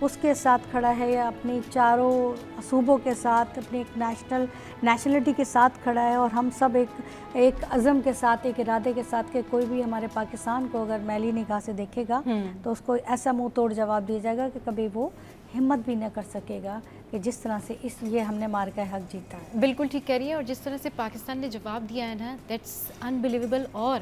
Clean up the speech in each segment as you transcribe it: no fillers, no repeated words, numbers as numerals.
اس کے ساتھ کھڑا ہے یا اپنی چاروں صوبوں کے ساتھ اپنی ایک نیشنلٹی کے ساتھ کھڑا ہے، اور ہم سب ایک عزم کے ساتھ، ایک ارادے کے ساتھ کہ کوئی بھی ہمارے پاکستان کو اگر میلی نگاہ سے دیکھے گا تو اس کو ایسا منہ توڑ جواب دیا جائے گا کہ کبھی وہ ہمت بھی نہ کر سکے گا کہ جس طرح سے یہ ہم نے مارکہ حق جیتا ہے۔ بالکل ٹھیک کہہ رہی ہے، اور جس طرح سے پاکستان نے جواب دیا ہے نا، دیٹس انبلیویبل، اور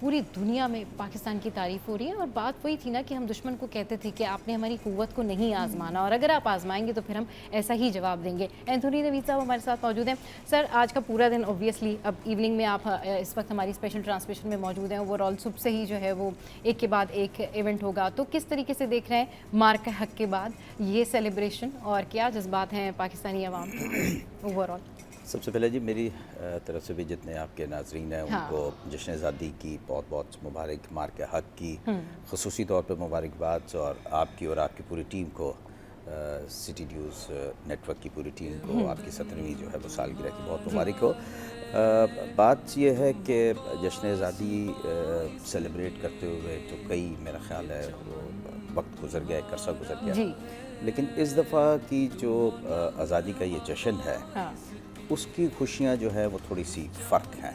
پوری دنیا میں پاکستان کی تعریف ہو رہی ہے۔ اور بات وہی تھی نا کہ ہم دشمن کو کہتے تھے کہ آپ نے ہماری قوت کو نہیں آزمانا، اور اگر آپ آزمائیں گے تو پھر ہم ایسا ہی جواب دیں گے۔ اینتھونی نوید صاحب ہمارے ساتھ موجود ہیں۔ سر، آج کا پورا دن اوبویسلی اب ایوننگ میں آپ اس وقت ہماری اسپیشل ٹرانسمیشن میں موجود ہیں، اوور آل صبح سے ہی جو ہے وہ ایک کے بعد ایک ایونٹ ہوگا، تو کس طریقے سے دیکھ رہے ہیں مارکہ حق کے بعد یہ سیلیبریشن، اور کیا جذبات ہیں پاکستانی عوام کے اوور آل؟ سب سے پہلے جی میری طرف سے بھی جتنے آپ کے ناظرین ہیں ان کو جشن آزادی کی بہت بہت مبارک، مارکہ حق کی خصوصی طور پہ مبارکباد، اور آپ کی اور آپ کی پوری ٹیم کو، سٹی نیوز نیٹ ورک کی پوری ٹیم کو آپ کی 17ویں جو ہے وہ سالگرہ کی بہت مبارک ہو۔ بات یہ ہے کہ جشن آزادی سیلیبریٹ کرتے ہوئے تو کئی، میرا خیال ہے وہ وقت گزر گیا، ایک عرصہ گزر گیا، لیکن اس دفعہ کی جو آزادی کا یہ جشن ہے اس کی خوشیاں جو ہے وہ تھوڑی سی فرق ہیں،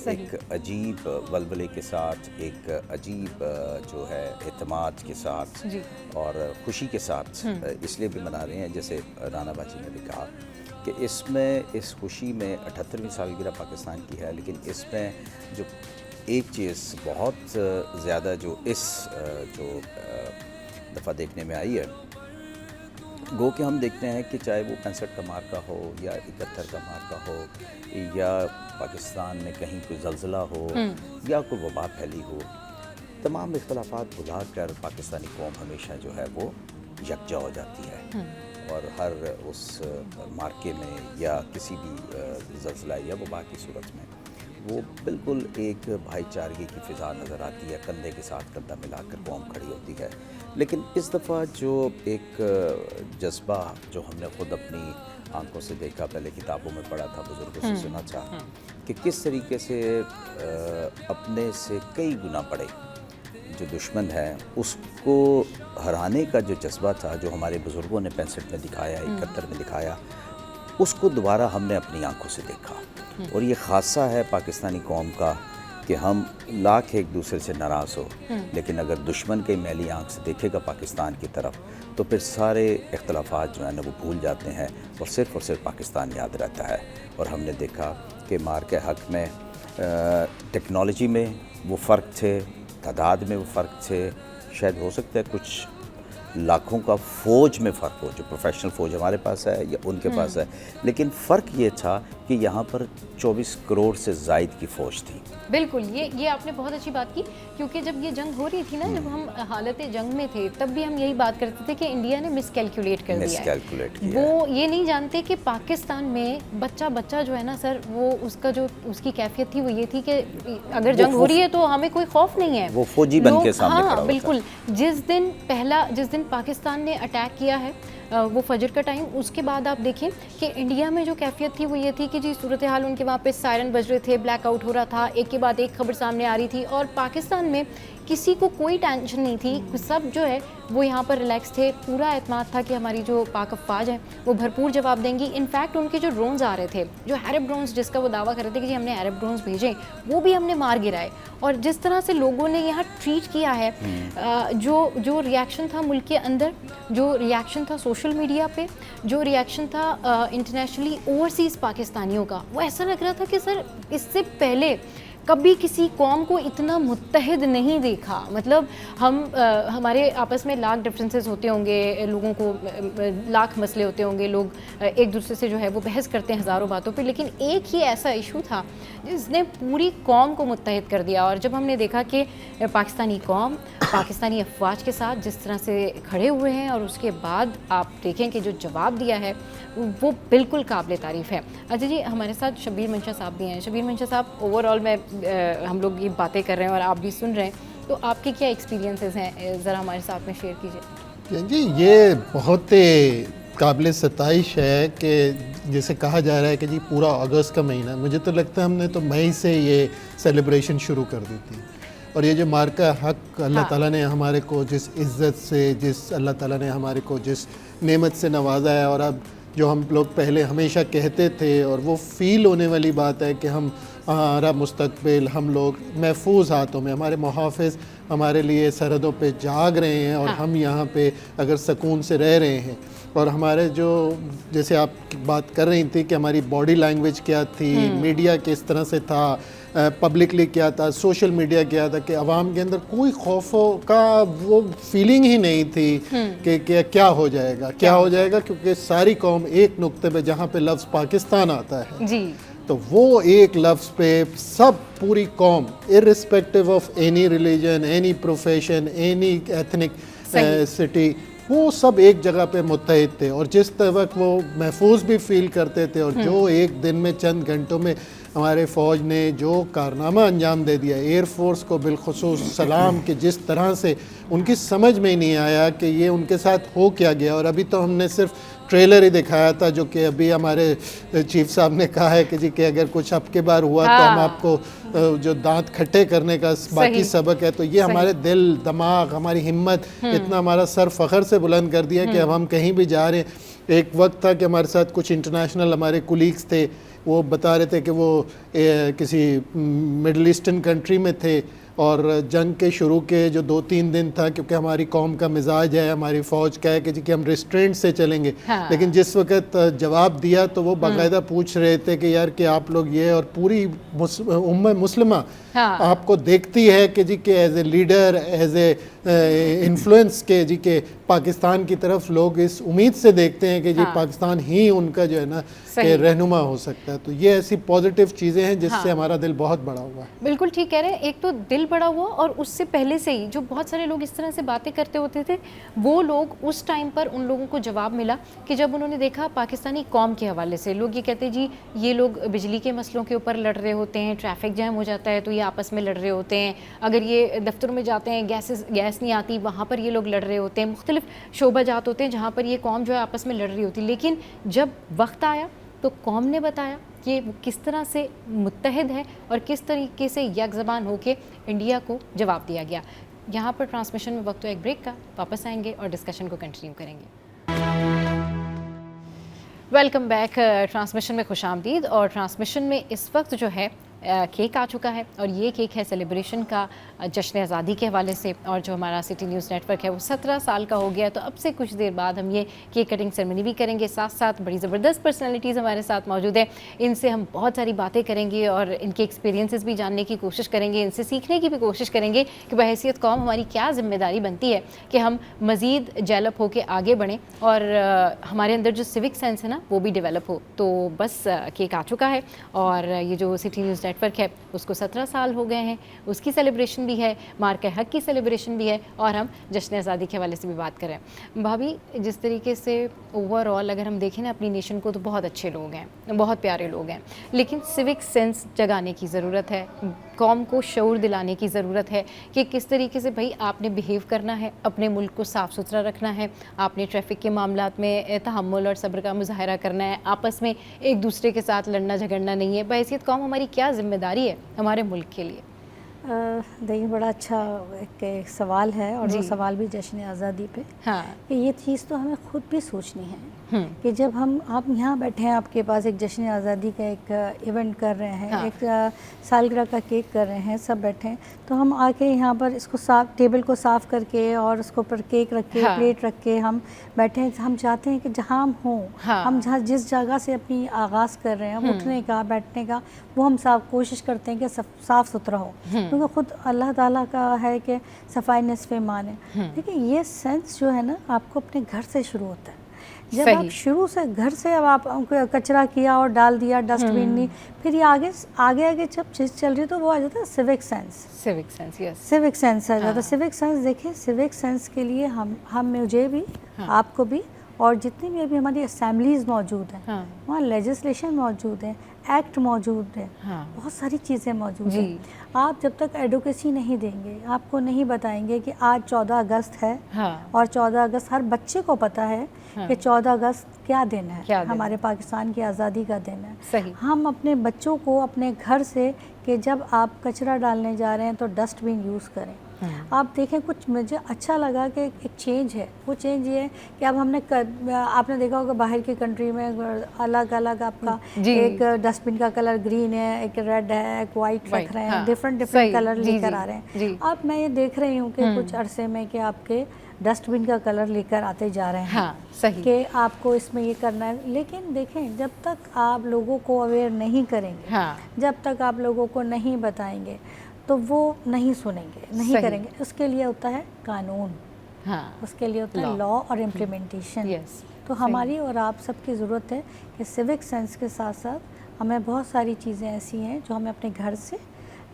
ایک عجیب ولولے کے ساتھ، ایک عجیب جو ہے اعتماد کے ساتھ اور خوشی کے ساتھ اس لیے بھی منا رہے ہیں، جیسے رانا باجی نے بھی کہا کہ اس میں، اس خوشی میں 78ویں سالگرہ پاکستان کی ہے، لیکن اس میں جو ایک چیز بہت زیادہ جو اس جو دفعہ دیکھنے میں آئی ہے، گو کہ ہم دیکھتے ہیں کہ چاہے وہ 65 کا مارکہ ہو یا 71 کا مارکہ ہو یا پاکستان میں کہیں کوئی زلزلہ ہو یا کوئی وبا پھیلی ہو، تمام اختلافات بھلا کر پاکستانی قوم ہمیشہ جو ہے وہ یکجا ہو جاتی ہے، اور ہر اس مارکے میں یا کسی بھی زلزلہ یا وبا کی صورت میں وہ بالکل ایک بھائی چارگی کی فضا نظر آتی ہے، کندھے کے ساتھ کندھا ملا کر قوم کھڑی ہوتی ہے۔ لیکن اس دفعہ جو ایک جذبہ جو ہم نے خود اپنی آنکھوں سے دیکھا، پہلے کتابوں میں پڑھا تھا، بزرگوں سے سنا تھا کہ کس طریقے سے اپنے سے کئی گنا بڑے جو دشمن ہے اس کو ہرانے کا جو جذبہ تھا، جو ہمارے بزرگوں نے 65 میں دکھایا، 71 میں دکھایا، اس کو دوبارہ ہم نے اپنی آنکھوں سے دیکھا۔ اور یہ خاصہ ہے پاکستانی قوم کا کہ ہم لاکھ ایک دوسرے سے ناراض ہو، لیکن اگر دشمن کے میلی آنکھ سے دیکھے گا پاکستان کی طرف تو پھر سارے اختلافات جو ہیں نا وہ بھول جاتے ہیں، اور صرف پاکستان یاد رہتا ہے۔ اور ہم نے دیکھا کہ مارکہ حق میں ٹیکنالوجی میں وہ فرق تھے، تعداد میں وہ فرق تھے، شاید ہو سکتا ہے کچھ لاکھوں کا فوج میں فرق ہو، جو پروفیشنل فوج ہمارے پاس ہے یا ان کے پاس ہے، لیکن فرق یہ تھا کہ یہاں پر 24 کروڑ سے زائد کی فوج تھی۔ بالکل، یہ آپ نے بہت اچھی بات کی، کیونکہ جب یہ جنگ ہو رہی تھی نا، جب ہم حالت جنگ میں تھے، تب بھی ہم یہی بات کرتے تھے کہ انڈیا نے مس کیلکولیٹ کر دیا ہے۔ وہ یہ نہیں جانتے کہ پاکستان میں بچہ جو ہے نا سر، وہ اس کا جو اس کی کیفیت تھی وہ یہ تھی کہ اگر جنگ ہو رہی ہے تو ہمیں کوئی خوف نہیں ہے، وہ فوجی بن کے سامنے کھڑا ہوتا ہے۔ بالکل، جس دن پاکستان نے اٹیک کیا ہے وہ فجر کا ٹائم، اس کے بعد آپ دیکھیں کہ انڈیا میں جو کیفیت تھی وہ یہ تھی کہ جی صورتحال ان کے وہاں پہ سائرن بج رہے تھے، بلیک آؤٹ ہو رہا تھا، ایک کے بعد ایک خبر سامنے آ رہی تھی، اور پاکستان میں کسی کو کوئی ٹینشن نہیں تھی، سب جو ہے وہ یہاں پر ریلیکس تھے، پورا اعتماد تھا کہ ہماری جو پاک افواج ہیں وہ بھرپور جواب دیں گی۔ انفیکٹ ان کے جو ڈرونز آ رہے تھے، جو عرب ڈرونز جس کا وہ دعویٰ کر رہے تھے کہ جی ہم نے عرب ڈرونز بھیجے، وہ بھی ہم نے مار گرائے۔ اور جس طرح سے لوگوں نے یہاں ٹریٹ کیا ہے، جو ریاکشن تھا ملک کے اندر، جو ریاکشن تھا سوشل میڈیا پہ، جو ریاکشن تھا انٹرنیشنلی اوورسیز پاکستانیوں کا، وہ ایسا لگ رہا تھا کہ سر اس سے پہلے کبھی کسی قوم کو اتنا متحد نہیں دیکھا۔ مطلب ہمارے آپس میں لاکھ ڈفرینسز ہوتے ہوں گے، لوگوں کو لاکھ مسئلے ہوتے ہوں گے، لوگ ایک دوسرے سے جو ہے وہ بحث کرتے ہیں ہزاروں باتوں پہ، لیکن ایک ہی ایسا ایشو تھا جس نے پوری قوم کو متحد کر دیا۔ اور جب ہم نے دیکھا کہ پاکستانی قوم پاکستانی افواج کے ساتھ جس طرح سے کھڑے ہوئے ہیں، اور اس کے بعد آپ دیکھیں کہ جو جواب دیا ہے وہ بالکل قابل تعریف ہے۔ اچھا جی، ہمارے ساتھ شبیر منشا صاحب بھی ہیں۔ شبیر منشا صاحب، اوور آل میں ہم لوگ یہ باتیں کر رہے ہیں اور آپ بھی سن رہے ہیں، تو آپ کے کیا ایکسپیرینسز ہیں، ذرا ہمارے ساتھ میں شیئر کیجیے۔ جی، یہ بہت قابل ستائش ہے کہ جیسے کہا جا رہا ہے کہ جی پورا اگست کا مہینہ، مجھے تو لگتا ہے ہم نے تو مئی سے یہ سیلیبریشن شروع کر دی تھی، اور یہ جو مارکہ حق اللہ تعالیٰ نے ہمارے کو جس عزت سے، جس اللہ تعالیٰ نے ہمارے کو جس نعمت سے نوازا ہے، اور اب جو ہم لوگ پہلے ہمیشہ کہتے تھے، اور وہ فیل ہونے والی بات ہے کہ ہمارا مستقبل ہم لوگ محفوظ ہاتھوں میں، ہمارے محافظ ہمارے لیے سرحدوں پہ جاگ رہے ہیں، اور ہم یہاں پہ اگر سکون سے رہ رہے ہیں. اور ہمارے جو جیسے آپ بات کر رہی تھی کہ ہماری باڈی لینگویج کیا تھی، میڈیا کس طرح سے تھا، پبلکلی کیا تھا، سوشل میڈیا کیا تھا، کہ عوام کے اندر کوئی خوف کا وہ فیلنگ ہی نہیں تھی کہ کیا ہو جائے گا، کیا ہو جائے گا، کیونکہ ساری قوم ایک نقطے پہ جہاں پہ لفظ پاکستان آتا ہے جی تو وہ ایک لفظ پہ سب پوری قوم irrespective of any religion, any profession, any ethnic city، وہ سب ایک جگہ پہ متحد تھے. اور جس وقت وہ محفوظ بھی فیل کرتے تھے، اور جو ایک دن میں چند گھنٹوں میں ہمارے فوج نے جو کارنامہ انجام دے دیا، ایئر فورس کو بالخصوص سلام، کہ جس طرح سے ان کی سمجھ میں ہی نہیں آیا کہ یہ ان کے ساتھ ہو کیا گیا. اور ابھی تو ہم نے صرف ٹریلر ہی دکھایا تھا، جو کہ ابھی ہمارے چیف صاحب نے کہا ہے کہ جی کہ اگر کچھ اب کے بار ہوا تو ہم آپ کو جو دانت کھٹے کرنے کا باقی سبق ہے. تو یہ ہمارے دل، دماغ، ہماری ہمت اتنا ہمارا سر فخر سے بلند کر دیا کہ اب ہم کہیں بھی جا رہے ہیں. ایک وقت تھا کہ ہمارے ساتھ کچھ انٹرنیشنل ہمارے کولیگز تھے، وہ بتا رہے تھے کہ وہ کسی مڈل ایسٹرن کنٹری میں تھے، اور جنگ کے شروع کے جو 2-3 دن تھا، کیونکہ ہماری قوم کا مزاج ہے، ہماری فوج کا ہے کہ جی کہ ہم ریسٹرینٹ سے چلیں گے، لیکن جس وقت جواب دیا تو وہ باقاعدہ پوچھ رہے تھے کہ یار کہ آپ لوگ یہ، اور پوری امت مسلمہ آپ کو دیکھتی ہے کہ جی کہ as a leader, as a influence, کہ جی کہ پاکستان کی طرف لوگ اس امید سے دیکھتے ہیں کہ جی پاکستان ہی ان کا جو ہے نا کہ رہنما ہو سکتا ہے. تو یہ ایسی پازیٹیو چیزیں ہیں جس سے ہمارا دل بہت بڑا ہوا ہے. بالکل ٹھیک کہہ رہے ہیں. ایک تو دل بڑا ہوا، اور اس سے پہلے سے ہی جو بہت سارے لوگ اس طرح سے باتیں کرتے ہوتے تھے، وہ لوگ اس ٹائم پر ان لوگوں کو جواب ملا کہ جب انہوں نے دیکھا پاکستانی قوم کے حوالے سے لوگ یہ کہتے جی یہ لوگ بجلی کے مسئلوں کے اوپر لڑ رہے ہوتے ہیں، ٹریفک جام ہو جاتا ہے تو یہ آپس میں لڑ رہے ہوتے ہیں، اگر یہ دفتروں میں جاتے ہیں گیس نہیں آتی وہاں پر یہ لوگ لڑ رہے ہوتے ہیں، مختلف شعبہ جات ہوتے ہیں جہاں پر یہ قوم جو ہے آپس میں لڑ رہی ہوتی. لیکن جب وقت آیا تو قوم نے بتایا کہ وہ کس طرح سے متحد ہے اور کس طریقے سے یک زبان ہو کے انڈیا کو جواب دیا گیا. یہاں پر ٹرانسمیشن میں وقت ایک بریک کا، واپس آئیں گے اور ڈسکشن کو کنٹینیو کریں گے. Welcome back. ٹرانسمیشن میں خوش آمدید. اور ٹرانسمیشن میں اس وقت جو ہے کیک آ چکا ہے، اور یہ کیک ہے سیلیبریشن کا جشن آزادی کے حوالے سے، اور جو ہمارا سٹی نیوز نیٹ ورک ہے وہ 17 سال کا ہو گیا. تو اب سے کچھ دیر بعد ہم یہ کیک کٹنگ سیرمنی بھی کریں گے. ساتھ ساتھ بڑی زبردست پرسنالٹیز ہمارے ساتھ موجود ہیں، ان سے ہم بہت ساری باتیں کریں گے اور ان کے ایکسپیرینسز بھی جاننے کی کوشش کریں گے، ان سے سیکھنے کی بھی کوشش کریں گے کہ بحیثیت قوم ہماری کیا ذمہ داری بنتی ہے کہ ہم مزید ڈیولپ ہو کے آگے بڑھیں، اور ہمارے اندر جو سوک سینس ہے نا وہ بھی ڈیولپ ہو. تو بس کیک آ چکا ہے، اور یہ جو سٹی نیوز نیٹ ورک ہے اس کو 17 سال ہو گئے ہیں، اس کی سیلیبریشن بھی ہے، مارکہ حق کی سیلیبریشن بھی ہے، اور ہم جشن آزادی کے حوالے سے بھی بات کریں. بھابھی جس طریقے سے اوور آل اگر ہم دیکھیں نا اپنی نیشن کو، تو بہت اچھے لوگ ہیں، بہت پیارے لوگ ہیں، لیکن سوک سینس جگانے کی ضرورت ہے، قوم کو شعور دلانے کی ضرورت ہے کہ کس طریقے سے بھائی آپ نے بیہیو کرنا ہے، اپنے ملک کو صاف ستھرا رکھنا ہے، آپ نے ٹریفک کے معاملات میں تحمل اور صبر کا مظاہرہ کرنا ہے، آپس میں ایک دوسرے کے ساتھ لڑنا جھگڑنا نہیں ہے. بحیثیت قوم ہماری کیا ذمہ داری ہے ہمارے ملک کے لیے؟ دیکھیں بڑا اچھا ایک سوال ہے، اور وہ سوال بھی جشن آزادی پہ. کہ یہ چیز تو ہمیں خود بھی سوچنی ہے کہ جب آپ یہاں بیٹھے ہیں، آپ کے پاس ایک جشن آزادی کا ایک ایونٹ کر رہے ہیں، ایک سالگرہ کا کیک کر رہے ہیں، سب بیٹھے ہیں، تو ہم آ کے یہاں پر اس کو صاف ٹیبل کو صاف کر کے اور اس کے اوپر کیک رکھ کے پلیٹ رکھ کے ہم بیٹھے ہیں. ہم چاہتے ہیں کہ جہاں ہم ہوں، ہم جہاں جس جگہ سے اپنی آغاز کر رہے ہیں اٹھنے کا، بیٹھنے کا، وہ ہم کوشش کرتے ہیں کہ صاف ستھرا ہو، کیونکہ خود اللہ تعالیٰ کا ہے کہ صفائی نصف ایمان ہے. لیکن یہ سینس جو ہے نا آپ کو اپنے گھر سے شروع ہوتا ہے. جب آپ شروع سے گھر سے اب آپ کچرا کیا اور ڈال دیا ڈسٹ بین میں، پھر یہ آگے جب چیز چل رہی ہے تو وہ آ جاتا ہے سوک سینس. سوک سینس آ جاتا ہے. سوک سینس دیکھیں، سوک سینس کے لیے ہم مجھے بھی، آپ کو بھی، اور جتنی بھی ابھی ہماری اسمبلیز موجود ہیں ہاں وہاں لیجسلیشن موجود ہے, ایکٹ موجود ہے, ہاں بہت ساری چیزیں موجود جی. ہیں. آپ جب تک ایڈوکیسی نہیں دیں گے, آپ کو نہیں بتائیں گے کہ آج 14 اگست ہے ہاں اور 14 اگست ہر بچے کو پتہ ہے کہ 14 اگست کیا دن ہے, کیا دن ہے. ہمارے پاکستان کی آزادی کا دن ہے. صحیح. ہم اپنے بچوں کو اپنے گھر سے کہ جب آپ کچرا ڈالنے جا رہے ہیں تو ڈسٹ بین یوز کریں. آپ دیکھیں کچھ مجھے اچھا لگا کہ ایک چینج ہے, وہ چینج یہ ہے کہ اب ہم نے آپ نے دیکھا ہوگا باہر کی کنٹری میں الگ الگ آپ کا ایک ڈسٹ بن کا کلر گرین ہے, ایک ریڈ ہے, ایک وائٹ رکھ رہے ہیں, ڈفرینٹ کلر لے کر آ رہے ہیں. اب میں یہ دیکھ رہی ہوں کہ کچھ عرصے میں کہ آپ کے ڈسٹ بن کا کلر لے کر آتے جا رہے ہیں کہ آپ کو اس میں یہ کرنا ہے. لیکن دیکھیں جب تک آپ لوگوں کو اویئر نہیں کریں گے, جب تک آپ لوگوں کو نہیں بتائیں گے تو وہ نہیں سنیں گے, نہیں کریں گے. اس کے لیے ہوتا ہے قانون, اس کے لیے ہوتا ہے لا اور امپلیمنٹیشن. تو ہماری اور آپ سب کی ضرورت ہے کہ سیوک سینس کے ساتھ ساتھ ہمیں بہت ساری چیزیں ایسی ہیں جو ہمیں اپنے گھر سے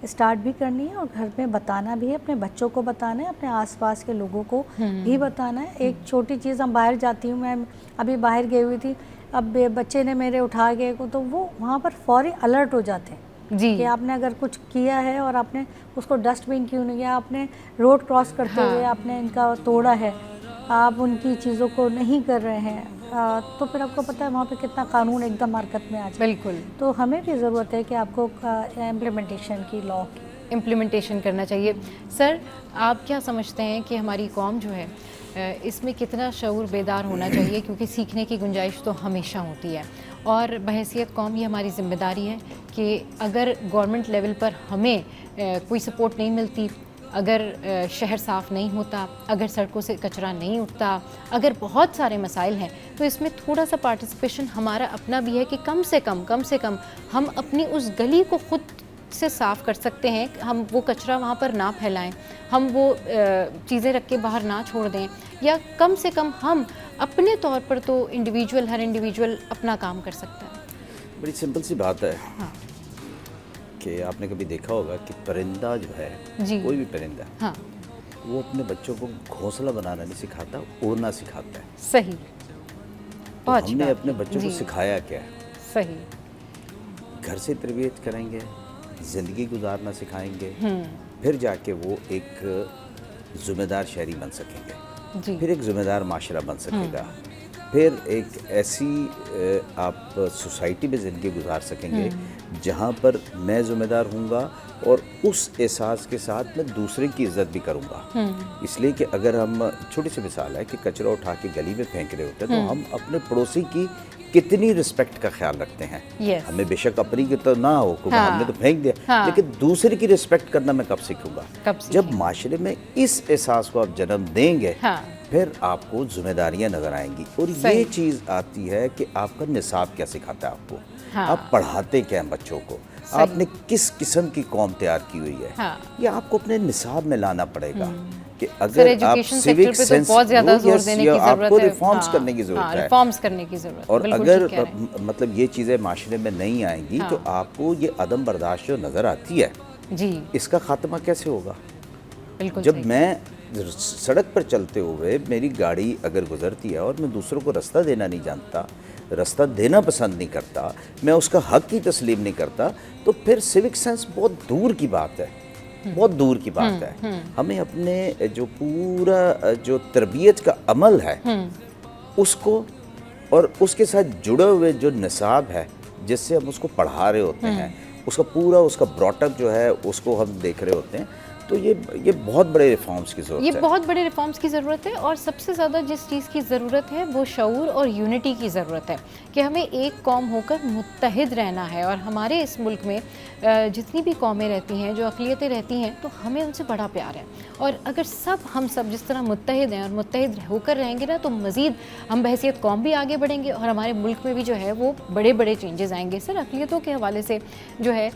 اسٹارٹ بھی کرنی ہے اور گھر میں بتانا بھی ہے, اپنے بچوں کو بتانا ہے, اپنے آس پاس کے لوگوں کو بھی بتانا ہے. ایک چھوٹی چیز, ہم باہر جاتی ہوں, میں ابھی باہر گئی ہوئی تھی, اب بچے نے میرے اٹھا کے تو وہ وہاں پر فوری الرٹ ہو جاتے ہیں کہ آپ نے اگر کچھ کیا ہے اور آپ نے اس کو ڈسٹ بن کیوں نہیں کیا, آپ نے روڈ کراس کرتے ہوئے آپ نے ان کا توڑا ہے, آپ ان کی چیزوں کو نہیں کر رہے ہیں, تو پھر آپ کو پتہ ہے وہاں پہ کتنا قانون ایک دم حرکت میں آ جائے. بالکل. تو ہمیں بھی ضرورت ہے کہ آپ کو امپلیمنٹیشن کی, لا کی امپلیمنٹیشن کرنا چاہیے. سر آپ کیا سمجھتے ہیں کہ ہماری قوم جو ہے اس میں کتنا شعور بیدار ہونا چاہیے, کیونکہ سیکھنے کی گنجائش تو ہمیشہ ہوتی ہے اور بحیثیت قوم یہ ہماری ذمہ داری ہے کہ اگر گورنمنٹ لیول پر ہمیں کوئی سپورٹ نہیں ملتی, اگر شہر صاف نہیں ہوتا, اگر سڑکوں سے کچرا نہیں اٹھتا, اگر بہت سارے مسائل ہیں, تو اس میں تھوڑا سا پارٹیسپیشن ہمارا اپنا بھی ہے کہ کم سے کم ہم اپنی اس گلی کو خود سے صاف کر سکتے ہیں. ہم وہ کچرا وہاں پر نہ پھیلائیں, ہم وہ چیزیں رکھ کے باہر نہ چھوڑ دیں, یا کم سے کم ہم اپنے طور پر تو ہر انڈیویجول اپنا کام کر سکتا ہے. بڑی سمپل سی بات ہے کہ آپ نے کبھی دیکھا ہوگا کہ پرندہ جو ہے, کوئی بھی پرندہ, وہ اپنے بچوں کو گھونسلہ بنانا نہیں سکھاتا, اڑنا سکھاتا ہے. صحیح. تو ہم نے اپنے بچوں کو سکھایا کیا ہے؟ صحیح. گھر سے تربیت کریں گے, زندگی گزارنا سکھائیں گے, پھر جا کے وہ ایک ذمہ دار شہری بن سکیں گے, پھر ایک ذمہ دار معاشرہ بن سکے گا, پھر ایک ایسی آپ سوسائٹی میں زندگی گزار سکیں گے جہاں پر میں ذمہ دار ہوں گا اور اس احساس کے ساتھ میں دوسرے کی عزت بھی کروں گا. اس لیے کہ اگر ہم, چھوٹی سی مثال ہے کہ کچرا اٹھا کے گلی میں پھینک رہے ہوتے ہیں تو ہم اپنے پڑوسی کی کتنی رسپیکٹ کا خیال رکھتے ہیں. ہمیں بے شک اپنی کی تو نہ ہو کیونکہ ہم نے تو پھینک دیا, لیکن دوسرے کی رسپیکٹ کرنا میں کب سیکھوں گا؟ جب معاشرے میں اس احساس کو آپ جنم دیں گے پھر آپ کو ذمہ داریاں نظر آئیں گی. اور یہ چیز آتی ہے کہ آپ کا نصاب کیا سکھاتا ہے آپ کو, آپ پڑھاتے کیا ہیں بچوں کو, آپ نے کس قسم کی قوم تیار کی ہوئی ہے, یہ آپ کو اپنے نصاب میں لانا پڑے گا. کہ اگر آپ سیوک سینس, آپ کو ریفارمز کرنے کی ضرورت ہے, اور اگر مطلب یہ چیزیں معاشرے میں نہیں آئیں گی تو آپ کو یہ عدم برداشت جو نظر آتی ہے, اس کا خاتمہ کیسے ہوگا؟ جب میں سڑک پر چلتے ہوئے میری گاڑی اگر گزرتی ہے اور میں دوسروں کو رستہ دینا نہیں جانتا, رستہ دینا پسند نہیں کرتا, میں اس کا حق ہی تسلیم نہیں کرتا, تو پھر سیوک سینس بہت دور کی بات ہے, بہت دور کی بات ہے. ہمیں اپنے جو پورا جو تربیت کا عمل ہے اس کو, اور اس کے ساتھ جڑے ہوئے جو نصاب ہے جس سے ہم اس کو پڑھا رہے ہوتے ہیں, اس کا پورا اس کا براٹ اپ جو ہے اس کو ہم دیکھ رہے ہوتے ہیں, تو یہ بہت بڑے ریفارمز کی ضرورت ہے. یہ بہت بڑے ریفارمز کی ضرورت ہے, اور سب سے زیادہ جس چیز کی ضرورت ہے وہ شعور اور یونٹی کی ضرورت ہے کہ ہمیں ایک قوم ہو کر متحد رہنا ہے. اور ہمارے اس ملک میں جتنی بھی قومیں رہتی ہیں, جو اقلیتیں رہتی ہیں, تو ہمیں ان سے بڑا پیار ہے. اور اگر ہم سب جس طرح متحد ہیں اور متحد ہو کر رہیں گے نا, تو مزید ہم بحیثیت قوم بھی آگے بڑھیں گے اور ہمارے ملک میں بھی جو ہے وہ بڑے بڑے چینجز آئیں گے. سر اقلیتوں کے حوالے سے جو ہے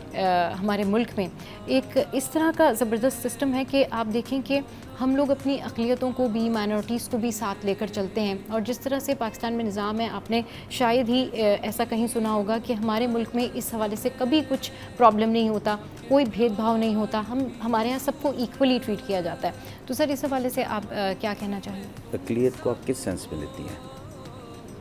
ہمارے ملک میں ایک اس طرح کا زبردست سسٹم ہے کہ آپ دیکھیں کہ ہم لوگ اپنی اقلیتوں کو بھی, مائنورٹیز کو بھی ساتھ لے کر چلتے ہیں. اور جس طرح سے پاکستان میں نظام ہے, آپ نے شاید ہی ایسا کہیں سنا ہوگا کہ ہمارے ملک میں اس حوالے سے کبھی کچھ پرابلم نہیں ہوتا, کوئی بھید بھاؤ نہیں ہوتا, ہمارے یہاں سب کو ایکولی ٹریٹ کیا جاتا ہے. تو سر اس حوالے سے آپ کیا کہنا چاہیں گے؟ اقلیت کو آپ کس سینس میں لیتی ہیں؟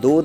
2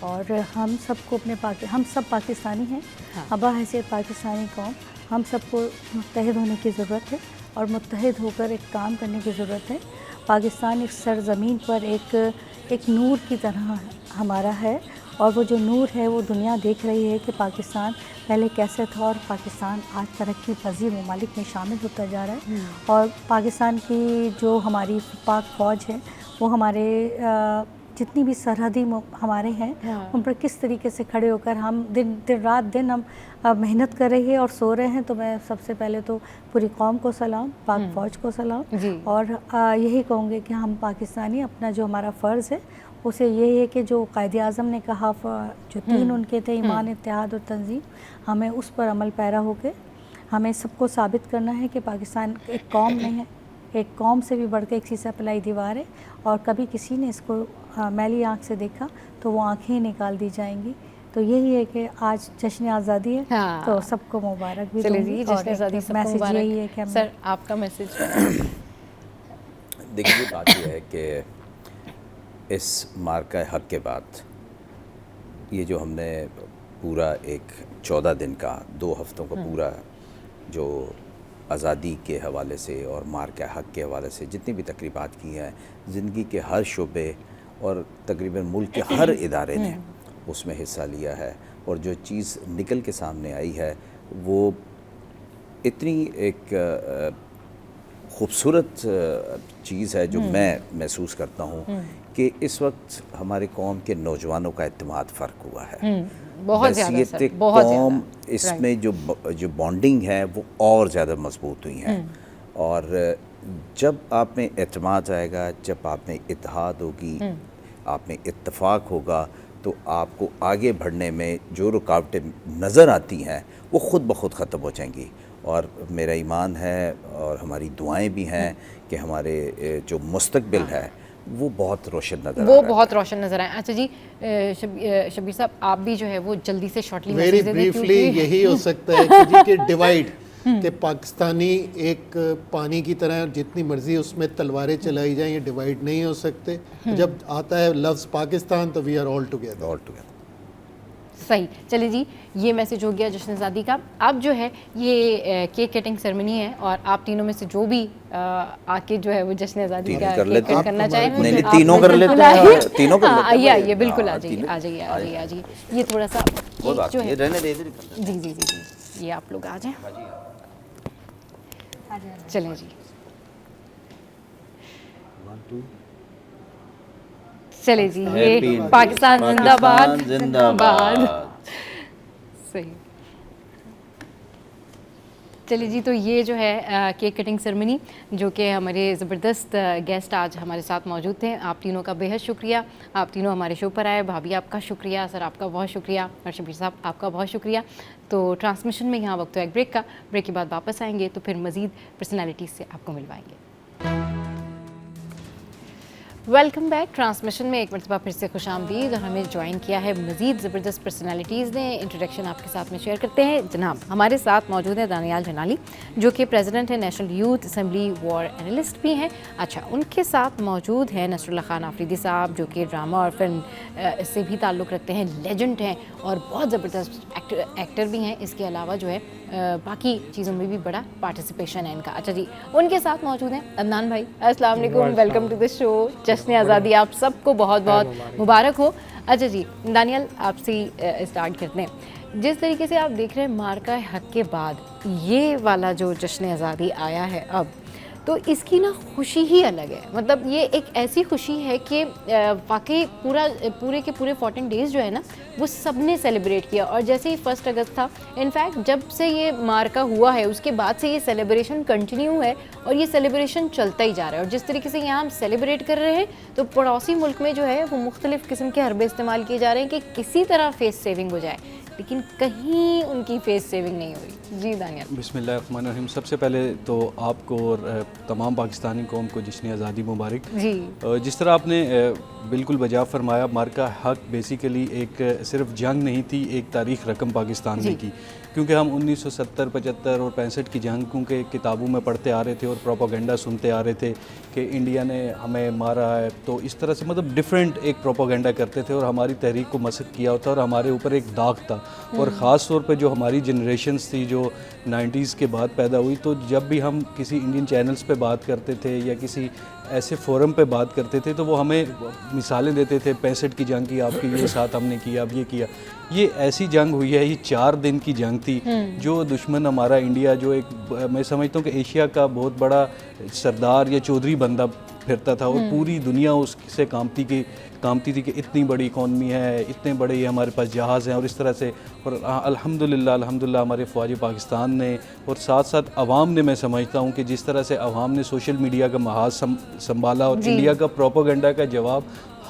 اور ہم سب کو ہم سب پاکستانی ہیں، ابا حیثیت پاکستانی قوم، ہم سب کو متحد ہونے کی ضرورت ہے اور متحد ہو کر ایک کام کرنے کی ضرورت ہے۔ پاکستان ایک سرزمین پر ایک نور کی طرح ہمارا ہے، اور وہ جو نور ہے وہ دنیا دیکھ رہی ہے کہ پاکستان پہلے کیسے تھا، اور پاکستان آج ترقی پذیر ممالک میں شامل ہوتا جا رہا ہے۔ اور پاکستان کی جو ہماری پاک فوج ہے وہ ہمارے جتنی بھی سرحدی ہمارے ہیں ان پر کس طریقے سے کھڑے ہو کر ہم دن رات دن ہم محنت کر رہے ہیں اور سو رہے ہیں۔ تو میں سب سے پہلے تو پوری قوم کو سلام، پاک فوج کو سلام، اور یہی کہوں گے کہ ہم پاکستانی اپنا جو ہمارا فرض ہے اسے یہی ہے کہ جو قائد اعظم نے کہا، جو 3 ان کے تھے، ایمان، اتحاد اور تنظیم، ہمیں اس پر عمل پیرا ہو کے ہمیں سب کو ثابت کرنا ہے کہ پاکستان ایک قوم نہیں ہے، ایک قوم سے بھی بڑھ کے ایک سیسہ پلائی دیوار ہے، اور کبھی کسی نے اس کو میلی آنکھ سے دیکھا تو وہ آنکھیں نکال دی جائیں گی۔ تو یہی ہے کہ آج جشن آزادی ہے، تو سب کو مبارک بھی دوں گی، جشن آزادی سب کو میسیج مبارک۔ یہی ہے کہ سر آپ کا میسیج؟ دیکھیے بات یہ ہے کہ اس مارکہ حق کے بعد یہ جو ہم نے پورا ایک 14 دن کا 2 ہفتوں کا پورا جو آزادی کے حوالے سے اور مارکہ حق کے حوالے سے جتنی بھی تقریبات کی ہیں، زندگی کے ہر شعبے اور تقریباً ملک کے ہر ادارے نے اس میں حصہ لیا ہے، اور جو چیز نکل کے سامنے آئی ہے وہ اتنی ایک خوبصورت چیز ہے جو میں محسوس کرتا ہوں کہ اس وقت ہماری قوم کے نوجوانوں کا اعتماد فرق ہوا ہے، بہت زیادہ حیثیت قوم اس میں جو بانڈنگ ہے وہ اور زیادہ مضبوط ہوئی ہیں، اور جب آپ میں اعتماد آئے گا، جب آپ میں اتحاد ہوگی، آپ میں اتفاق ہوگا، تو آپ کو آگے بڑھنے میں جو رکاوٹیں نظر آتی ہیں وہ خود بخود ختم ہو جائیں گی۔ اور میرا ایمان ہے اور ہماری دعائیں بھی ہیں کہ ہمارے جو مستقبل ہے وہ بہت روشن نظر آ رہا ہے، وہ بہت روشن نظر آئے۔ اچھا جی شبیر صاحب، آپ بھی جو ہے وہ جلدی سے شارٹلی ویری بریفلی یہی ہو سکتا ہے کہ ڈیوائیڈ، کہ پاکستانی ایک پانی کی طرح جتنی مرضی اس میں تلواریں چلائی جائیں، یہ ڈیوائیڈ نہیں ہو سکتے۔ جب آتا ہے لفظ پاکستان تو وی آر آل ٹوگیدر۔ صحیح۔ چلے جی، یہ میسیج ہو گیا جشن آزادی کا۔ اب جو ہے یہ کیک کٹنگ سیرمنی ہے، اور آپ تینوں میں سے جو بھی آ کے جو ہے وہ جشن آزادی کا کیک کٹ کرنا چاہیں، نہیں تینوں کر لیتے ہیں، تینوں کر لیتے ہیں، آئیے بالکل آ جائیے۔ یہ تھوڑا سا جو ہے جی یہ آپ لوگ آ جائیں، چلیں جی، چلے جی، یہ پاکستان زندہ باد، زندہ باد، صحیح۔ چلیے جی، تو یہ جو ہے کیک کٹنگ سرمنی، جو کہ ہمارے زبردست گیسٹ آج ہمارے ساتھ موجود تھے، آپ تینوں کا بے حد شکریہ، آپ تینوں ہمارے شو پر آئے۔ بھابھی آپ کا شکریہ، سر آپ کا بہت شکریہ، اور شبیر صاحب آپ کا بہت شکریہ۔ تو ٹرانسمیشن میں یہاں وقت ہے ایک بریک کا، بریک کے بعد واپس آئیں گے تو پھر مزید پرسنالٹیز سے آپ کو ملوائیں گے۔ Welcome back. ٹرانسمیشن میں ایک مرتبہ پھر سے خوش آمدید، اور ہمیں جوائن کیا ہے مزید زبردست پرسنالٹیز نے۔ انٹروڈکشن آپ کے ساتھ میں شیئر کرتے ہیں۔ جناب ہمارے ساتھ موجود ہیں دانیال جنالی، جو کہ پریزیڈنٹ ہیں نیشنل یوتھ اسمبلی، وار اینالسٹ بھی ہیں۔ اچھا، ان کے ساتھ موجود ہیں نصر اللہ خان آفریدی صاحب، جو کہ ڈرامہ اور فلم سے بھی تعلق رکھتے ہیں، لیجنڈ ہیں اور بہت زبردست ایکٹر بھی ہیں۔ اس کے علاوہ جو ہے باقی چیزوں میں بھی بڑا پارٹیسپیشن ہے ان کا۔ اچھا جی، ان کے ساتھ موجود ہیں عدنان بھائی۔ السلام علیکم، ویلکم ٹو دا شو۔ جشن آزادی آپ سب کو بہت بہت مبارک ہو۔ اچھا جی، دانیال آپ سے ہی اسٹارٹ کرتے ہیں۔ جس طریقے سے آپ دیکھ رہے ہیں مارکہ حق کے بعد یہ والا جو جشن آزادی آیا ہے اب، تو اس کی نا خوشی ہی الگ ہے۔ مطلب یہ ایک ایسی خوشی ہے کہ واقعی پورے کے پورے 14 ڈیز جو ہے نا وہ سب نے سیلیبریٹ کیا، اور جیسے ہی 1 اگست تھا، انفیکٹ جب سے یہ مارکہ ہوا ہے اس کے بعد سے یہ سیلیبریشن کنٹینیو ہے، اور یہ سیلیبریشن چلتا ہی جا رہا ہے۔ اور جس طریقے سے یہاں ہم سیلیبریٹ کر رہے ہیں تو پڑوسی ملک میں جو ہے وہ مختلف قسم کے حربے استعمال کیے جا رہے ہیں کہ کسی طرح فیس سیونگ ہو جائے، لیکن کہیں ان کی فیس سیونگ نہیں ہوئی۔ جی دانیال۔ بسم اللہ الرحمن الرحیم۔ سب سے پہلے تو آپ کو اور تمام پاکستانی قوم کو جشن آزادی مبارک۔ جی، جس طرح آپ نے بالکل بجا فرمایا. مارکا حق بیسیکلی ایک صرف جنگ نہیں تھی, ایک تاریخ رقم پاکستان نے کی, کیونکہ ہم 1970 75 اور 65 کی جنگوں کے کتابوں میں پڑھتے آ رہے تھے اور پروپاگنڈا سنتے آ رہے تھے کہ انڈیا نے ہمیں مارا ہے. تو اس طرح سے مطلب ڈیفرنٹ ایک پروپاگنڈا کرتے تھے اور ہماری تحریک کو مسخ کیا ہوتا اور ہمارے اوپر ایک داغ تھا. اور خاص طور پہ جو ہماری جنریشنز تھی جو 90s کے بعد پیدا ہوئی, تو جب بھی ہم کسی انڈین چینلز پہ بات کرتے تھے یا کسی ایسے فورم پہ بات کرتے تھے تو وہ ہمیں مثالیں دیتے تھے, 65 کی جنگ کی آپ کے یہ ساتھ ہم نے کیا, اب یہ کیا. یہ ایسی جنگ ہوئی ہے, یہ 4 دن کی جنگ تھی جو دشمن ہمارا انڈیا, جو ایک میں سمجھتا ہوں کہ ایشیا کا بہت بڑا سردار یا چودھری بندہ پھرتا تھا اور پوری دنیا اس سے کامتی تھی کہ اتنی بڑی اکانومی ہے, اتنے بڑے ہمارے پاس جہاز ہیں, اور اس طرح سے. اور الحمدللہ ہمارے فوجی پاکستان نے اور ساتھ ساتھ عوام نے, میں سمجھتا ہوں کہ جس طرح سے عوام نے سوشل میڈیا کا محاذ سنبھالا اور انڈیا کا پروپیگنڈا کا جواب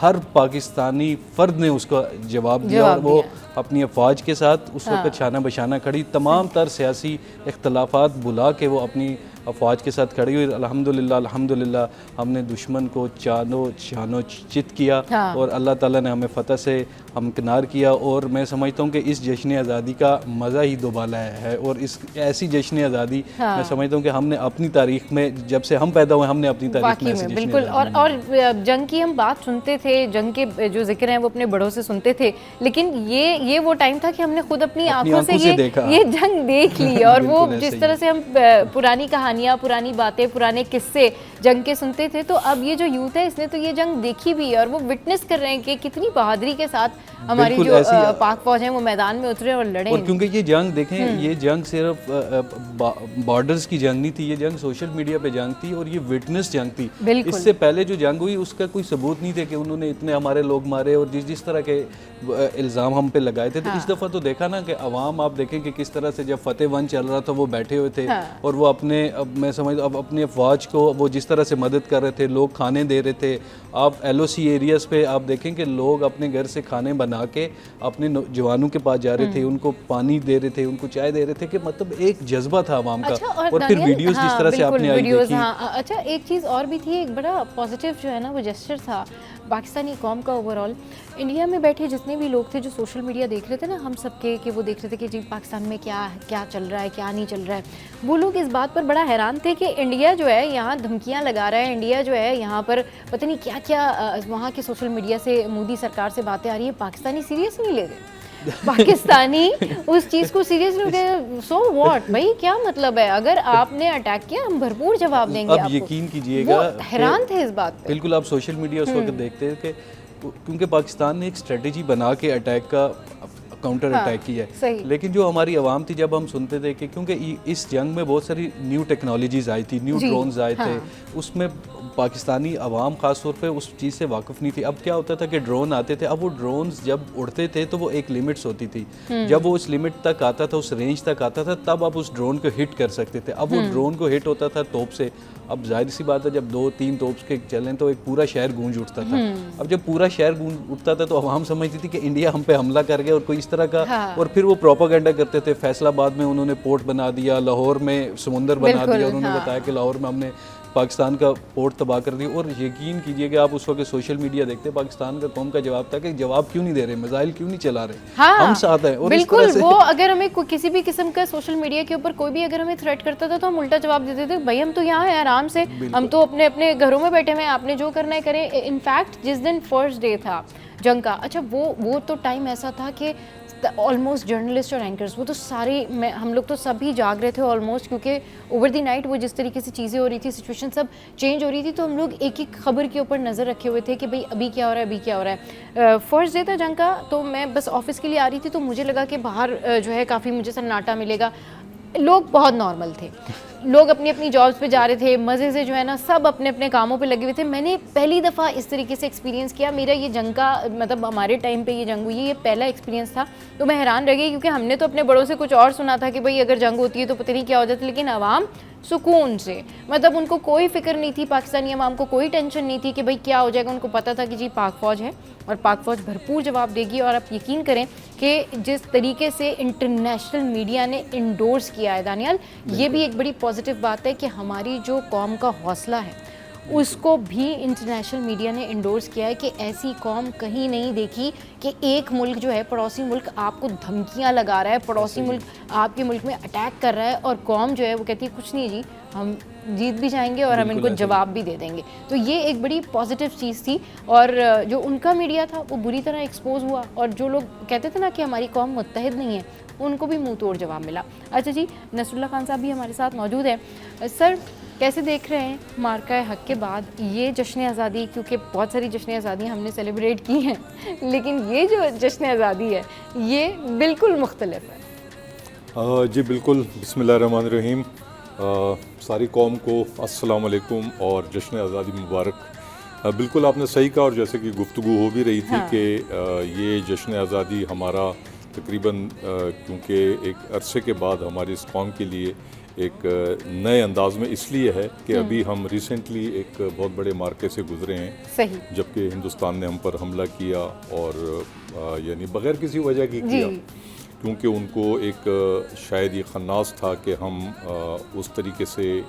ہر پاکستانی فرد نے اس کا جواب دیا, اور وہ اپنی افواج کے ساتھ اس وقت شانہ بشانہ کھڑی, تمام تر سیاسی اختلافات بھلا کے وہ اپنی افواج کے ساتھ کھڑی ہوئی. الحمدللہ ہم نے دشمن کو شانو چت کیا اور اللہ تعالیٰ نے ہمیں فتح سے ہمکنار کیا. اور میں سمجھتا ہوں کہ اس جشن آزادی کا مزہ ہی دوبالا ہے, اور اس ایسی جشن آزادی میں سمجھتا ہوں کہ ہم نے اپنی تاریخ میں, جب سے ہم پیدا ہوئے, ہم نے اپنی تاریخ میں ایسی بالکل. اور جنگ کی ہم بات سنتے تھے, جنگ کے جو ذکر ہیں وہ اپنے بڑوں سے سنتے تھے, لیکن یہ وہ ٹائم تھا کہ ہم نے خود اپنی آنکھوں سے یہ جنگ دیکھ لی. اور وہ جس طرح سے ہم پرانی کہانیاں, پرانی باتیں, پرانے قصے جنگ کے سنتے تھے, تو اب یہ جو یوتھ ہے اس نے تو یہ جنگ دیکھی بھی ہے اور وہ وٹنس کر رہے ہیں کہ کتنی بہادری کے ساتھ ہماری جو پاک فوج ہیں وہ میدان میں اترے اور لڑیں. اور کیونکہ یہ جنگ دیکھیں, یہ جنگ صرف بارڈرز کی جنگ نہیں تھی, یہ جنگ سوشل میڈیا پہ جنگ تھی اور یہ وٹنس جنگ تھی. اس سے پہلے جو جنگ ہوئی اس کا کوئی ثبوت نہیں تھے کہ انہوں نے اتنے ہمارے لوگ مارے اور جس طرح کے الزام ہم پہ لگائے تھے. تو اس دفعہ تو دیکھا نا کہ عوام, آپ دیکھیں کہ کس طرح سے جب فتح 1 چل رہا تھا وہ بیٹھے ہوئے تھے اور وہ اپنے, میں سمجھ اب اپنے افواج کو وہ جس طرح سے مدد کر رہے تھے, لوگ کھانے دے رہے تھے. آپ LOC ایریاز پہ آپ دیکھیں کہ لوگ اپنے گھر سے کھانے بنا کے اپنے جوانوں کے پاس جا رہے تھے, ان کو پانی دے رہے تھے, ان کو چائے دے رہے تھے, کہ مطلب ایک جذبہ تھا عوام کا. اور پھر ویڈیوز جس طرح سے آپ نے آئی دیکھی. اچھا ایک چیز اور بھی تھی, ایک بڑا پازیٹیو جو ہے نا وہ جسچر تھا پاکستانی قوم کا اوور آل. انڈیا میں بیٹھے جتنے بھی لوگ تھے جو سوشل میڈیا دیکھ رہے تھے نا ہم سب کے, کہ وہ دیکھ رہے تھے کہ جی پاکستان میں کیا چل رہا ہے, کیا نہیں چل رہا ہے, وہ لوگ اس بات پر بڑا حیران تھے کہ انڈیا جو ہے یہاں دھمکیاں لگا رہا ہے, انڈیا جو ہے یہاں پر پتہ نہیں کیا کیا وہاں کے سوشل میڈیا سے مودی سرکار سے باتیں آ رہی ہیں, پاکستانی سیریس نہیں لے رہے. پاکستانی اس چیز کو سیریس نہیں لے. سو واٹ بھائی, کیا مطلب ہے, اگر آپ نے اٹیک کیا ہم بھرپور جواب دیں گے. اب یقین کیجئے گا, حیران تھے اس بات پہ. بالکل آپ سوشل میڈیا اس وقت دیکھتے ہیں کہ کیونکہ پاکستان نے ایک اسٹریٹجی بنا کے اٹیک کا کاؤنٹر اٹیک کی ہے, لیکن جو ہماری عوام تھی جب ہم سنتے تھے کہ کیونکہ اس جنگ میں بہت ساری نیو ٹیکنالوجیز آئی تھی, نیو ڈرونز آئے تھے, اس میں پاکستانی عوام خاص طور پہ اس چیز سے واقف نہیں تھی. اب کیا ہوتا تھا کہ ڈرون آتے تھے, اب وہ ڈرونز جب اڑتے تھے تو وہ ایک لیمٹس ہوتی تھی, جب وہ اس لیمٹ تک آتا تھا, اس رینج تک آتا تھا, تب آپ اس ڈرون کو ہٹ کر سکتے تھے. اب وہ ڈرون کو ہٹ ہوتا تھا توپ سے, اب ظاہر سی بات ہے جب 2-3 توپ کے چلیں تو ایک پورا شہر گونج اٹھتا تھا. اب جب پورا شہر گونج اٹھتا تھا تو عوام سمجھتی تھی کہ انڈیا ہم پہ حملہ کر گیا اور کوئی اس طرح کا, اور پھر وہ پروپیگنڈا کرتے تھے. فیصل آباد میں انہوں نے پورٹ بنا دیا, لاہور میں سمندر بنا دیا, انہوں نے بتایا کہ لاہور میں ہم نے پاکستان کا پورٹ تباہ کر دی. اور یقین کیجئے کہ آپ اس وقت سوشل میڈیا دیکھتے, پاکستان کا قوم کا جواب تھا کہ جواب کیوں نہیں دے رہے, میزائل کیوں نہیں چلا رہے, ہم ساتھ ہیں. اور بالکل وہ اگر ہمیں کسی بھی قسم کا سوشل میڈیا کے اوپر کوئی بھی اگر ہمیں تھریٹ کرتا تھا تو ہم الٹا جواب دیتے تھے, بھائی ہم تو یہاں ہیں آرام سے, ہم تو اپنے اپنے گھروں میں بیٹھے ہوئے, آپ نے جو کرنا ہے کریں. انفیکٹ جس دن فرسٹ ڈے تھا جنگ کا, اچھا وہ تو ٹائم ایسا تھا کہ آلموسٹ جرنلسٹ اور اینکرز وہ تو سارے, ہم لوگ تو سب ہی جاگ رہے تھے آلموسٹ, کیونکہ اوور دی نائٹ وہ جس طریقے سے چیزیں ہو رہی تھی, سچویشن سب چینج ہو رہی تھی, تو ہم لوگ ایک ایک خبر کے اوپر نظر رکھے ہوئے تھے کہ بھئی ابھی کیا ہو رہا ہے, ابھی کیا ہو رہا ہے. فرسٹ ڈے تھا جنگ کا, تو میں بس آفس کے لیے آ رہی تھی, تو مجھے لگا کہ باہر جو ہے کافی مجھے سناٹا ملے گا. لوگ بہت نارمل تھے, لوگ اپنی اپنی جابس پہ جا رہے تھے, مزے سے جو ہے نا سب اپنے اپنے کاموں پہ لگے ہوئے تھے. میں نے پہلی دفعہ اس طریقے سے ایکسپیرینس کیا, میرا یہ جنگ کا مطلب ہمارے ٹائم پہ یہ جنگ ہوئی ہے, یہ پہلا ایکسپیرینس تھا. تو میں حیران رہ گئی, کیونکہ ہم نے تو اپنے بڑوں سے کچھ اور سنا تھا کہ بھئی اگر جنگ ہوتی ہے تو پتہ نہیں کیا ہو جاتا, لیکن عوام سکون سے, مطلب ان کو کوئی فکر نہیں تھی, پاکستانی عوام کو کوئی ٹینشن نہیں تھی کہ بھئی کیا ہو جائے گا. ان کو پتہ تھا کہ جی پاک فوج ہے اور پاک فوج بھرپور جواب دے گی. اور آپ یقین کریں کہ جس طریقے سے انٹرنیشنل میڈیا نے انڈورس کیا ہے دانیال, یہ بھی ایک بڑی پازیٹیو بات ہے کہ ہماری جو قوم کا حوصلہ ہے اس کو بھی انٹرنیشنل میڈیا نے انڈورس کیا ہے کہ ایسی قوم کہیں نہیں دیکھی کہ ایک ملک جو ہے پڑوسی ملک آپ کو دھمکیاں لگا رہا ہے, پڑوسی ملک آپ کے ملک میں اٹیک کر رہا ہے, اور قوم جو ہے وہ کہتی ہے کچھ نہیں جی, ہم جیت بھی جائیں گے اور ہم ان کو جواب بھی دے دیں گے. تو یہ ایک بڑی پازیٹیو چیز تھی, اور جو ان کا میڈیا تھا وہ بری طرح ایکسپوز ہوا, اور جو لوگ کہتے تھے نا کہ ہماری قوم متحد نہیں ہے, ان کو بھی منہ توڑ جواب ملا. اچھا جی, نصر اللہ خان صاحب بھی ہمارے ساتھ موجود ہیں. سر, کیسے دیکھ رہے ہیں مارکہ حق کے بعد یہ جشن آزادی؟ کیونکہ بہت ساری جشن آزادی ہم نے سیلیبریٹ کی ہیں, لیکن یہ جو جشن آزادی ہے یہ بالکل مختلف ہے. جی بالکل, بسم اللہ الرحمن الرحیم. ساری قوم کو السلام علیکم اور جشن آزادی مبارک. بالکل آپ نے صحیح کہا, اور جیسے کہ گفتگو ہو بھی رہی تھی کہ یہ جشن آزادی ہمارا تقریباً کیونکہ ایک عرصے کے بعد ہماری اس قوم کے لیے ایک نئے انداز میں اس لیے ہے کہ ابھی ہم ریسنٹلی ایک بہت بڑے مارکے سے گزرے ہیں, صحیح, جبکہ ہندوستان نے ہم پر حملہ کیا, اور یعنی بغیر کسی وجہ کی کیا, کیونکہ ان کو ایک شاید یہ خناس تھا کہ ہم اس طریقے سے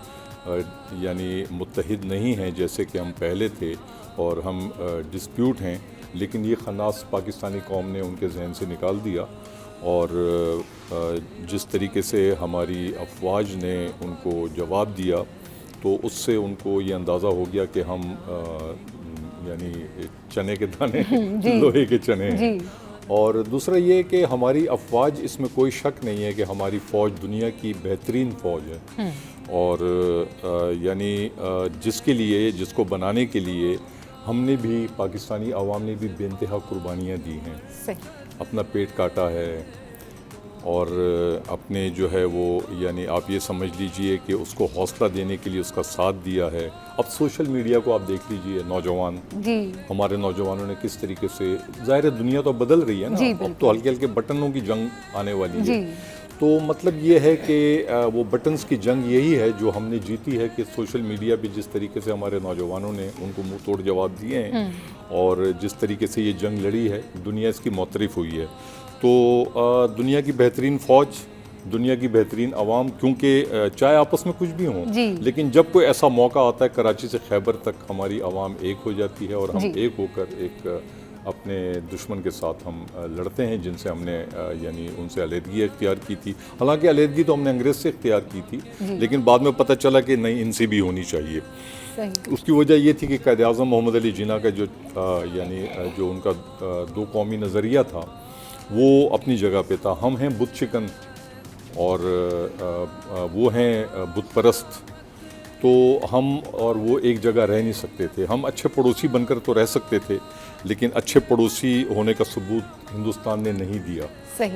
یعنی متحد نہیں ہیں جیسے کہ ہم پہلے تھے, اور ہم ڈسپیوٹ ہیں. لیکن یہ خناس پاکستانی قوم نے ان کے ذہن سے نکال دیا, اور جس طریقے سے ہماری افواج نے ان کو جواب دیا تو اس سے ان کو یہ اندازہ ہو گیا کہ ہم یعنی چنے کے دانے لوہے کے چنے ہیں. اور دوسرا یہ کہ ہماری افواج, اس میں کوئی شک نہیں ہے کہ ہماری فوج دنیا کی بہترین فوج ہے, اور یعنی جس کے لیے, جس کو بنانے کے لیے ہم نے بھی, پاکستانی عوام نے بھی بے انتہا قربانیاں دی ہیں, اپنا پیٹ کاٹا ہے, اور اپنے جو ہے وہ یعنی آپ یہ سمجھ لیجئے کہ اس کو حوصلہ دینے کے لیے اس کا ساتھ دیا ہے. اب سوشل میڈیا کو آپ دیکھ لیجئے, نوجوان, ہمارے نوجوانوں نے کس طریقے سے, ظاہر دنیا تو بدل رہی ہے نا, اب تو ہلکے ہلکے بٹنوں کی جنگ آنے والی ہے. تو مطلب یہ ہے کہ وہ بٹنز کی جنگ یہی ہے جو ہم نے جیتی ہے, کہ سوشل میڈیا پہ جس طریقے سے ہمارے نوجوانوں نے ان کو منہ توڑ جواب دیے ہیں, اور جس طریقے سے یہ جنگ لڑی ہے, دنیا اس کی معترف ہوئی ہے. تو دنیا کی بہترین فوج, دنیا کی بہترین عوام, کیونکہ چاہے آپس میں کچھ بھی ہوں, لیکن جب کوئی ایسا موقع آتا ہے, کراچی سے خیبر تک ہماری عوام ایک ہو جاتی ہے, اور ہم ایک ہو کر ایک اپنے دشمن کے ساتھ ہم لڑتے ہیں, جن سے ہم نے یعنی ان سے علیحدگی اختیار کی تھی. حالانکہ علیحدگی تو ہم نے انگریز سے اختیار کی تھی, لیکن بعد میں پتہ چلا کہ نہیں, ان سے بھی ہونی چاہیے. اس کی وجہ یہ تھی کہ قائد اعظم محمد علی جناح کا جو یعنی جو ان کا دو قومی نظریہ تھا وہ اپنی جگہ پہ تھا. ہم ہیں بت شکن اور وہ ہیں بت پرست, تو ہم اور وہ ایک جگہ رہ نہیں سکتے تھے. ہم اچھے پڑوسی بن کر تو رہ سکتے تھے, لیکن اچھے پڑوسی ہونے کا ثبوت ہندوستان نے نہیں دیا.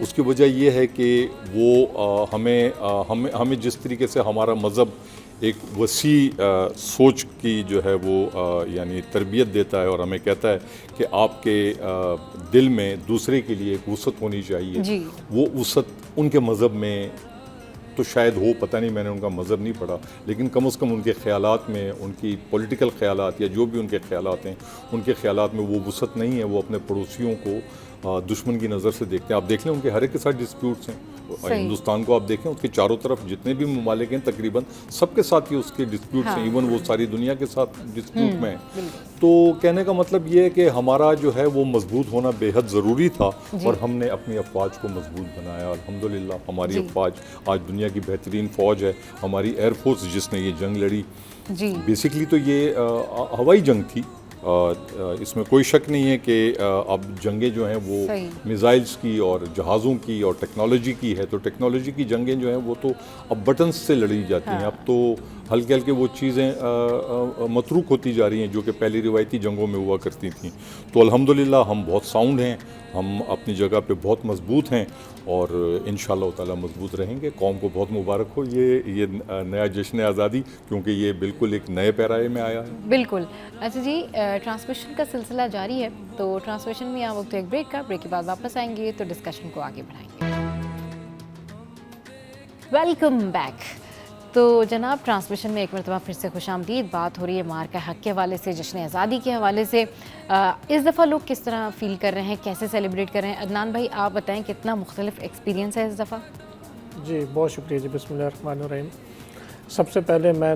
اس کی وجہ یہ ہے کہ وہ ہمیں جس طریقے سے ہمارا مذہب ایک وسیع سوچ کی جو ہے وہ یعنی تربیت دیتا ہے, اور ہمیں کہتا ہے کہ آپ کے دل میں دوسرے کے لیے ایک وسعت ہونی چاہیے. وہ وسعت ان کے مذہب میں تو شاید ہو, پتہ نہیں, میں نے ان کا مذہب نہیں پڑھا, لیکن کم از کم ان کے خیالات میں, ان کی پولیٹیکل خیالات یا جو بھی ان کے خیالات ہیں, ان کے خیالات میں وہ وسعت نہیں ہے. وہ اپنے پڑوسیوں کو دشمن کی نظر سے دیکھتے ہیں. آپ دیکھ لیں ان کے ہر ایک کے ساتھ ڈسپیوٹس ہیں. ہندوستان کو آپ دیکھیں, اس کے چاروں طرف جتنے بھی ممالک ہیں تقریباً سب کے ساتھ ہی اس کے ڈسپیوٹس ہیں, ایون وہ ساری دنیا کے ساتھ ڈسپیوٹ میں ہیں. تو کہنے کا مطلب یہ ہے کہ ہمارا جو ہے وہ مضبوط ہونا بے حد ضروری تھا, اور ہم نے اپنی افواج کو مضبوط بنایا. الحمدللہ ہماری افواج آج دنیا کی بہترین فوج ہے. ہماری ایئر فورس جس نے یہ جنگ لڑی, بیسکلی تو یہ ہوائی جنگ تھی, اس میں کوئی شک نہیں ہے کہ اب جنگیں جو ہیں وہ میزائلز کی اور جہازوں کی اور ٹیکنالوجی کی ہے. تو ٹیکنالوجی کی جنگیں جو ہیں وہ تو اب بٹنز سے لڑی جاتی ہیں. اب تو ہلکے ہلکے وہ چیزیں متروک ہوتی جا رہی ہیں جو کہ پہلی روایتی جنگوں میں ہوا کرتی تھیں. تو الحمدللہ ہم بہت ساؤنڈ ہیں, ہم اپنی جگہ پہ بہت مضبوط ہیں, اور انشاءاللہ تعالی مضبوط رہیں گے. قوم کو بہت مبارک ہو یہ نیا جشن آزادی, کیونکہ یہ بالکل ایک نئے پیرائے میں آیا ہے. بالکل. اچھا جی, ٹرانسمیشن کا سلسلہ جاری ہے, تو ٹرانسمیشن میں آپ وقت ایک بریک کا, بریک کے بعد واپس آئیں گے تو ڈسکشن کو آگے بڑھائیں گے. Welcome back. تو جناب, ٹرانسمیشن میں ایک مرتبہ پھر سے خوش آمدید. بات ہو رہی ہے مارکہ حق کے حوالے سے, جشن آزادی کے حوالے سے. اس دفعہ لوگ کس طرح فیل کر رہے ہیں, کیسے سیلیبریٹ کر رہے ہیں؟ عدنان بھائی آپ بتائیں, کتنا مختلف ایکسپیرینس ہے اس دفعہ؟ جی بہت شکریہ. جی بسم اللہ الرحمن الرحیم. سب سے پہلے میں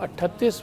$38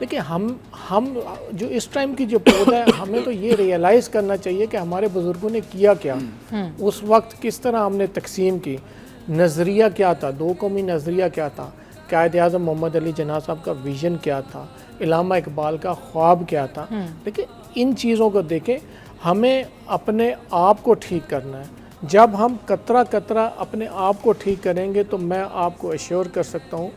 دیکھیں ہم جو اس ٹائم کی جو پودا ہے ہمیں تو یہ ریئلائز کرنا چاہیے کہ ہمارے بزرگوں نے کیا کیا، اس وقت کس طرح ہم نے تقسیم کی، نظریہ کیا تھا، دو قومی نظریہ کیا تھا، قائد اعظم محمد علی جناح صاحب کا ویژن کیا تھا، علامہ اقبال کا خواب کیا تھا. دیکھیں ان چیزوں کو دیکھیں، ہمیں اپنے آپ کو ٹھیک کرنا ہے. جب ہم قطرہ قطرہ اپنے آپ کو ٹھیک کریں گے تو میں آپ کو ایشور کر سکتا ہوں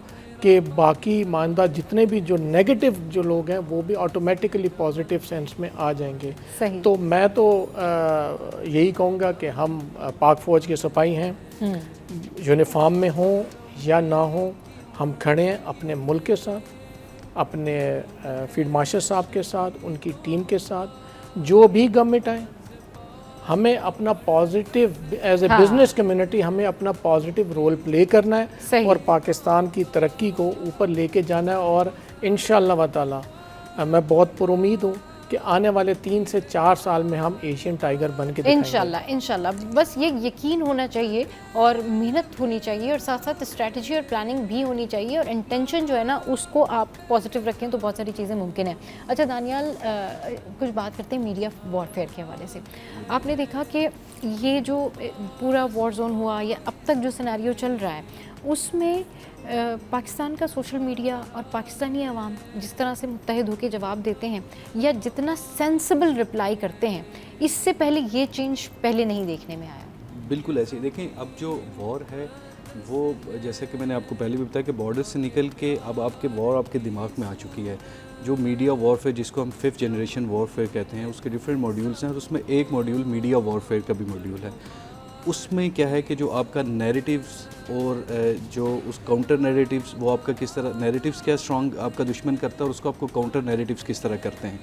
کہ باقی ماندہ جتنے بھی جو نیگیٹو جو لوگ ہیں وہ بھی آٹومیٹکلی پازیٹیو سینس میں آ جائیں گے. صحیح. تو میں تو یہی کہوں گا کہ ہم پاک فوج کے سپاہی ہیں، یونیفارم میں ہوں یا نہ ہوں، ہم کھڑے ہیں اپنے ملک کے ساتھ، اپنے فیلڈ مارشل صاحب کے ساتھ، ان کی ٹیم کے ساتھ. جو بھی گورنمنٹ آئے ہمیں اپنا positive as a business community ہمیں اپنا پازیٹیو رول پلے کرنا ہے اور پاکستان کی ترقی کو اوپر لے کے جانا ہے. اور انشاءاللہ تعالی میں بہت پر امید ہوں کہ آنے والے 3 سے 4 سال میں ہم ایشین ٹائیگر بن کے دکھائیں گے انشاءاللہ. بس یہ یقین ہونا چاہیے اور محنت ہونی چاہیے اور ساتھ ساتھ اسٹریٹجی اور پلاننگ بھی ہونی چاہیے اور انٹینشن جو ہے نا اس کو آپ پازیٹیو رکھیں تو بہت ساری چیزیں ممکن ہیں. اچھا دانیال، کچھ بات کرتے ہیں میڈیا وارفیئر کے حوالے سے. آپ نے دیکھا کہ یہ جو پورا وار زون ہوا یا اب تک جو سیناریو چل رہا ہے اس میں پاکستان کا سوشل میڈیا اور پاکستانی عوام جس طرح سے متحد ہو کے جواب دیتے ہیں یا جتنا سینسیبل رپلائی کرتے ہیں، اس سے پہلے یہ چینج پہلے نہیں دیکھنے میں آیا. بالکل ایسے ہی. دیکھیں اب جو وار ہے وہ جیسے کہ میں نے آپ کو پہلے بھی بتایا کہ بارڈر سے نکل کے اب آپ کے وار آپ کے دماغ میں آ چکی ہے. جو میڈیا وارفیئر جس کو ہم 5th جنریشن وارفیئر کہتے ہیں، اس کے ڈفرینٹ ماڈیولس ہیں اور اس میں ایک ماڈیول میڈیا وارفیئر کا بھی ماڈیول ہے. اس میں کیا ہے کہ جو آپ کا نیریٹیوز اور جو اس کاؤنٹر نیریٹیوز وہ آپ کا کس طرح نیریٹیوز کیا اسٹرانگ آپ کا دشمن کرتا ہے اور اس کو آپ کو کاؤنٹر نیریٹیوز کس طرح کرتے ہیں.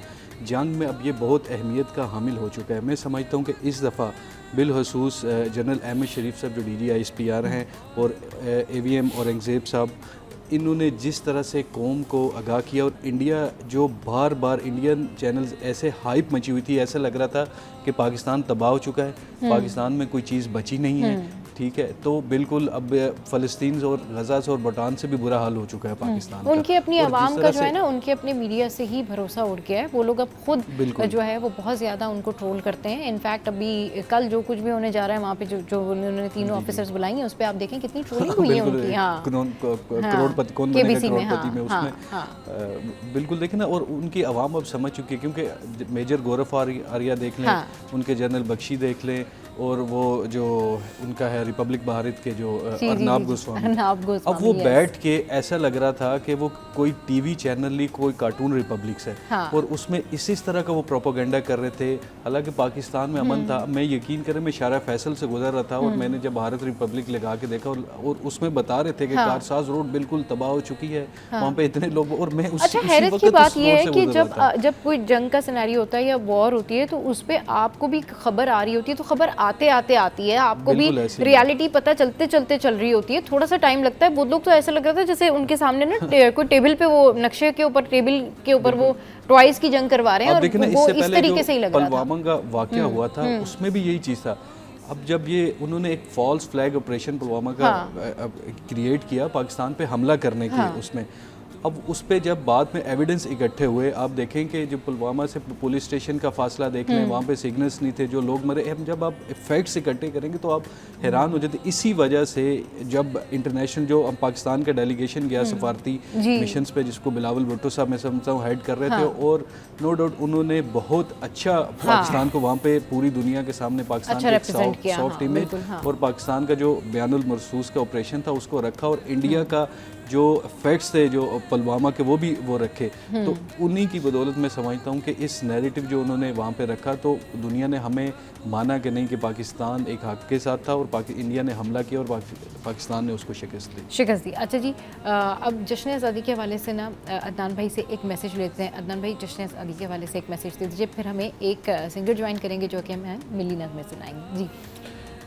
جنگ میں اب یہ بہت اہمیت کا حامل ہو چکا ہے. میں سمجھتا ہوں کہ اس دفعہ بالخصوص جنرل احمد شریف صاحب جو DGISPR ہیں اور AVM اورنگزیب صاحب، انہوں نے جس طرح سے قوم کو آگاہ کیا اور انڈیا جو بار بار انڈین چینلز ایسے ہائپ مچی ہوئی تھی، ایسا لگ رہا تھا کہ پاکستان تباہ ہو چکا ہے، پاکستان میں کوئی چیز بچی نہیں ہے. ٹھیک ہے، تو بالکل اب فلسطین اور غزہ سے اور بھوٹان سے بھی برا حال ہو چکا ہے پاکستان کا. ان کی اپنی عوام کا جو ہے نا ان کے اپنے میڈیا سے ہی بھروسہ اٹھ گیا ہے. وہ لوگ اب خود جو ہے وہ بہت زیادہ ان کو ٹرول کرتے ہیں. انفیکٹ ابھی کل جو کچھ بھی ہونے جا رہا ہے وہاں پہ جو انہوں نے 3 آفیسرز بلائی ہیں اس پہ آپ دیکھیں کتنی ٹرولنگ ہوئی ہے ان کی. کروڑپتی کون بنے گا کروڑپتی میں اس میں بالکل دیکھیں نا. اور ان کی عوام اب سمجھ چکی ہے کیونکہ میجر غورف آریہ دیکھ لیں، ان کے جنرل بخشی دیکھ لیں، اور وہ جو ان کا ہے ریپبلک بھارت کے جو ارناب گوسوامی، اب وہ بیٹھ کے ایسا لگ رہا تھا کہ وہ کوئی ٹی وی چینل ہی کوئی کارٹون ریپبلکس ہے اور اس میں اس طرح کا وہ پروپیگنڈا کر رہے تھے. حالانکہ پاکستان میں امن تھا. میں یقین کریں میں شارع فیصل سے گزر رہا تھا اور میں نے جب بھارت ریپبلک لگا کے دیکھا اور اس میں بتا رہے تھے کہ کارساز روڈ بالکل تباہ ہو چکی ہے، وہاں پہ اتنے لوگ. اور میں اچھا حیرت کی بات یہ ہے کہ جب کوئی جنگ کا سیناریو ہوتا ہے یا وار ہوتی ہے تو اس پہ آپ کو بھی خبر آ رہی ہوتی ہے، تو خبر آتے آتی ہے، آپ کو بھی ریالٹی پتہ چلتے چل رہی ہوتی ہے. تھوڑا سا ٹائم لگتا ہے. وہ لوگ تو ایسا لگ رہا تھا جیسے ان کے سامنے نا کوئی ٹیبل پہ وہ نقشے کے اوپر ٹیبل کے اوپر وہ ٹوائز کی جنگ کروا رہے ہیں اور وہ اس طریقے سے ہی لگ رہا تھا. پلوامہ کا واقعہ ہوا تھا اس میں بھی یہی چیز تھا. اب جب یہ انہوں نے ایک فالس فلیگ آپریشن پلوامہ کا کریٹ کیا پاکستان پہ حملہ کرنے کی، اس میں اب اس پہ جب بعد میں ایویڈنس اکٹھے ہوئے، آپ دیکھیں کہ جو پلوامہ سے پولیس اسٹیشن کا فاصلہ دیکھ لیں، وہاں پہ سگنلز نہیں تھے، جو لوگ مرے. جب آپ فیکٹس اکٹھے کریں گے تو آپ حیران ہو جاتے. اسی وجہ سے جب انٹرنیشنل جو پاکستان کا ڈیلیگیشن گیا سفارتی مشنز پہ، جس کو بلاول بھٹو صاحب میں سمجھتا ہوں ہیڈ کر رہے تھے، اور نو ڈاؤٹ انہوں نے بہت اچھا پاکستان کو وہاں پہ پوری دنیا کے سامنے پاکستان کی سافٹ امیج اور پاکستان کا جو بیان المرصوص کا آپریشن تھا اس کو رکھا، اور انڈیا کا جو فیکٹس تھے جو پلوامہ کے وہ بھی وہ رکھے. تو انہی کی بدولت میں سمجھتا ہوں کہ اس نیریٹو جو انہوں نے وہاں پہ رکھا تو دنیا نے ہمیں مانا کہ نہیں کہ پاکستان ایک حق کے ساتھ تھا اور انڈیا نے حملہ کیا اور پاکستان نے اس کو شکست دی. اچھا جی، اب جشن آزادی کے حوالے سے نا عدنان بھائی سے ایک میسیج لیتے ہیں. عدنان بھائی جشن آزادی کے حوالے سے ایک میسیج دے دیجیے، پھر ہمیں ایک سنگر جوائن کریں گے جو کہ ہمیں ملی نغمے سنائیں گے.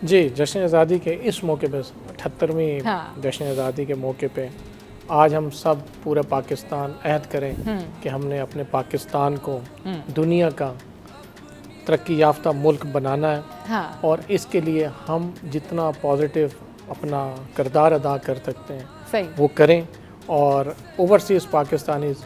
جی جشن آزادی کے اس موقع پہ 78ویں جشن آزادی کے موقع پہ آج ہم سب پورا پاکستان عہد کریں کہ ہم نے اپنے پاکستان کو دنیا کا ترقی یافتہ ملک بنانا ہے، اور اس کے لیے ہم جتنا پازیٹیو اپنا کردار ادا کر سکتے ہیں وہ کریں. اور اوورسیز پاکستانیز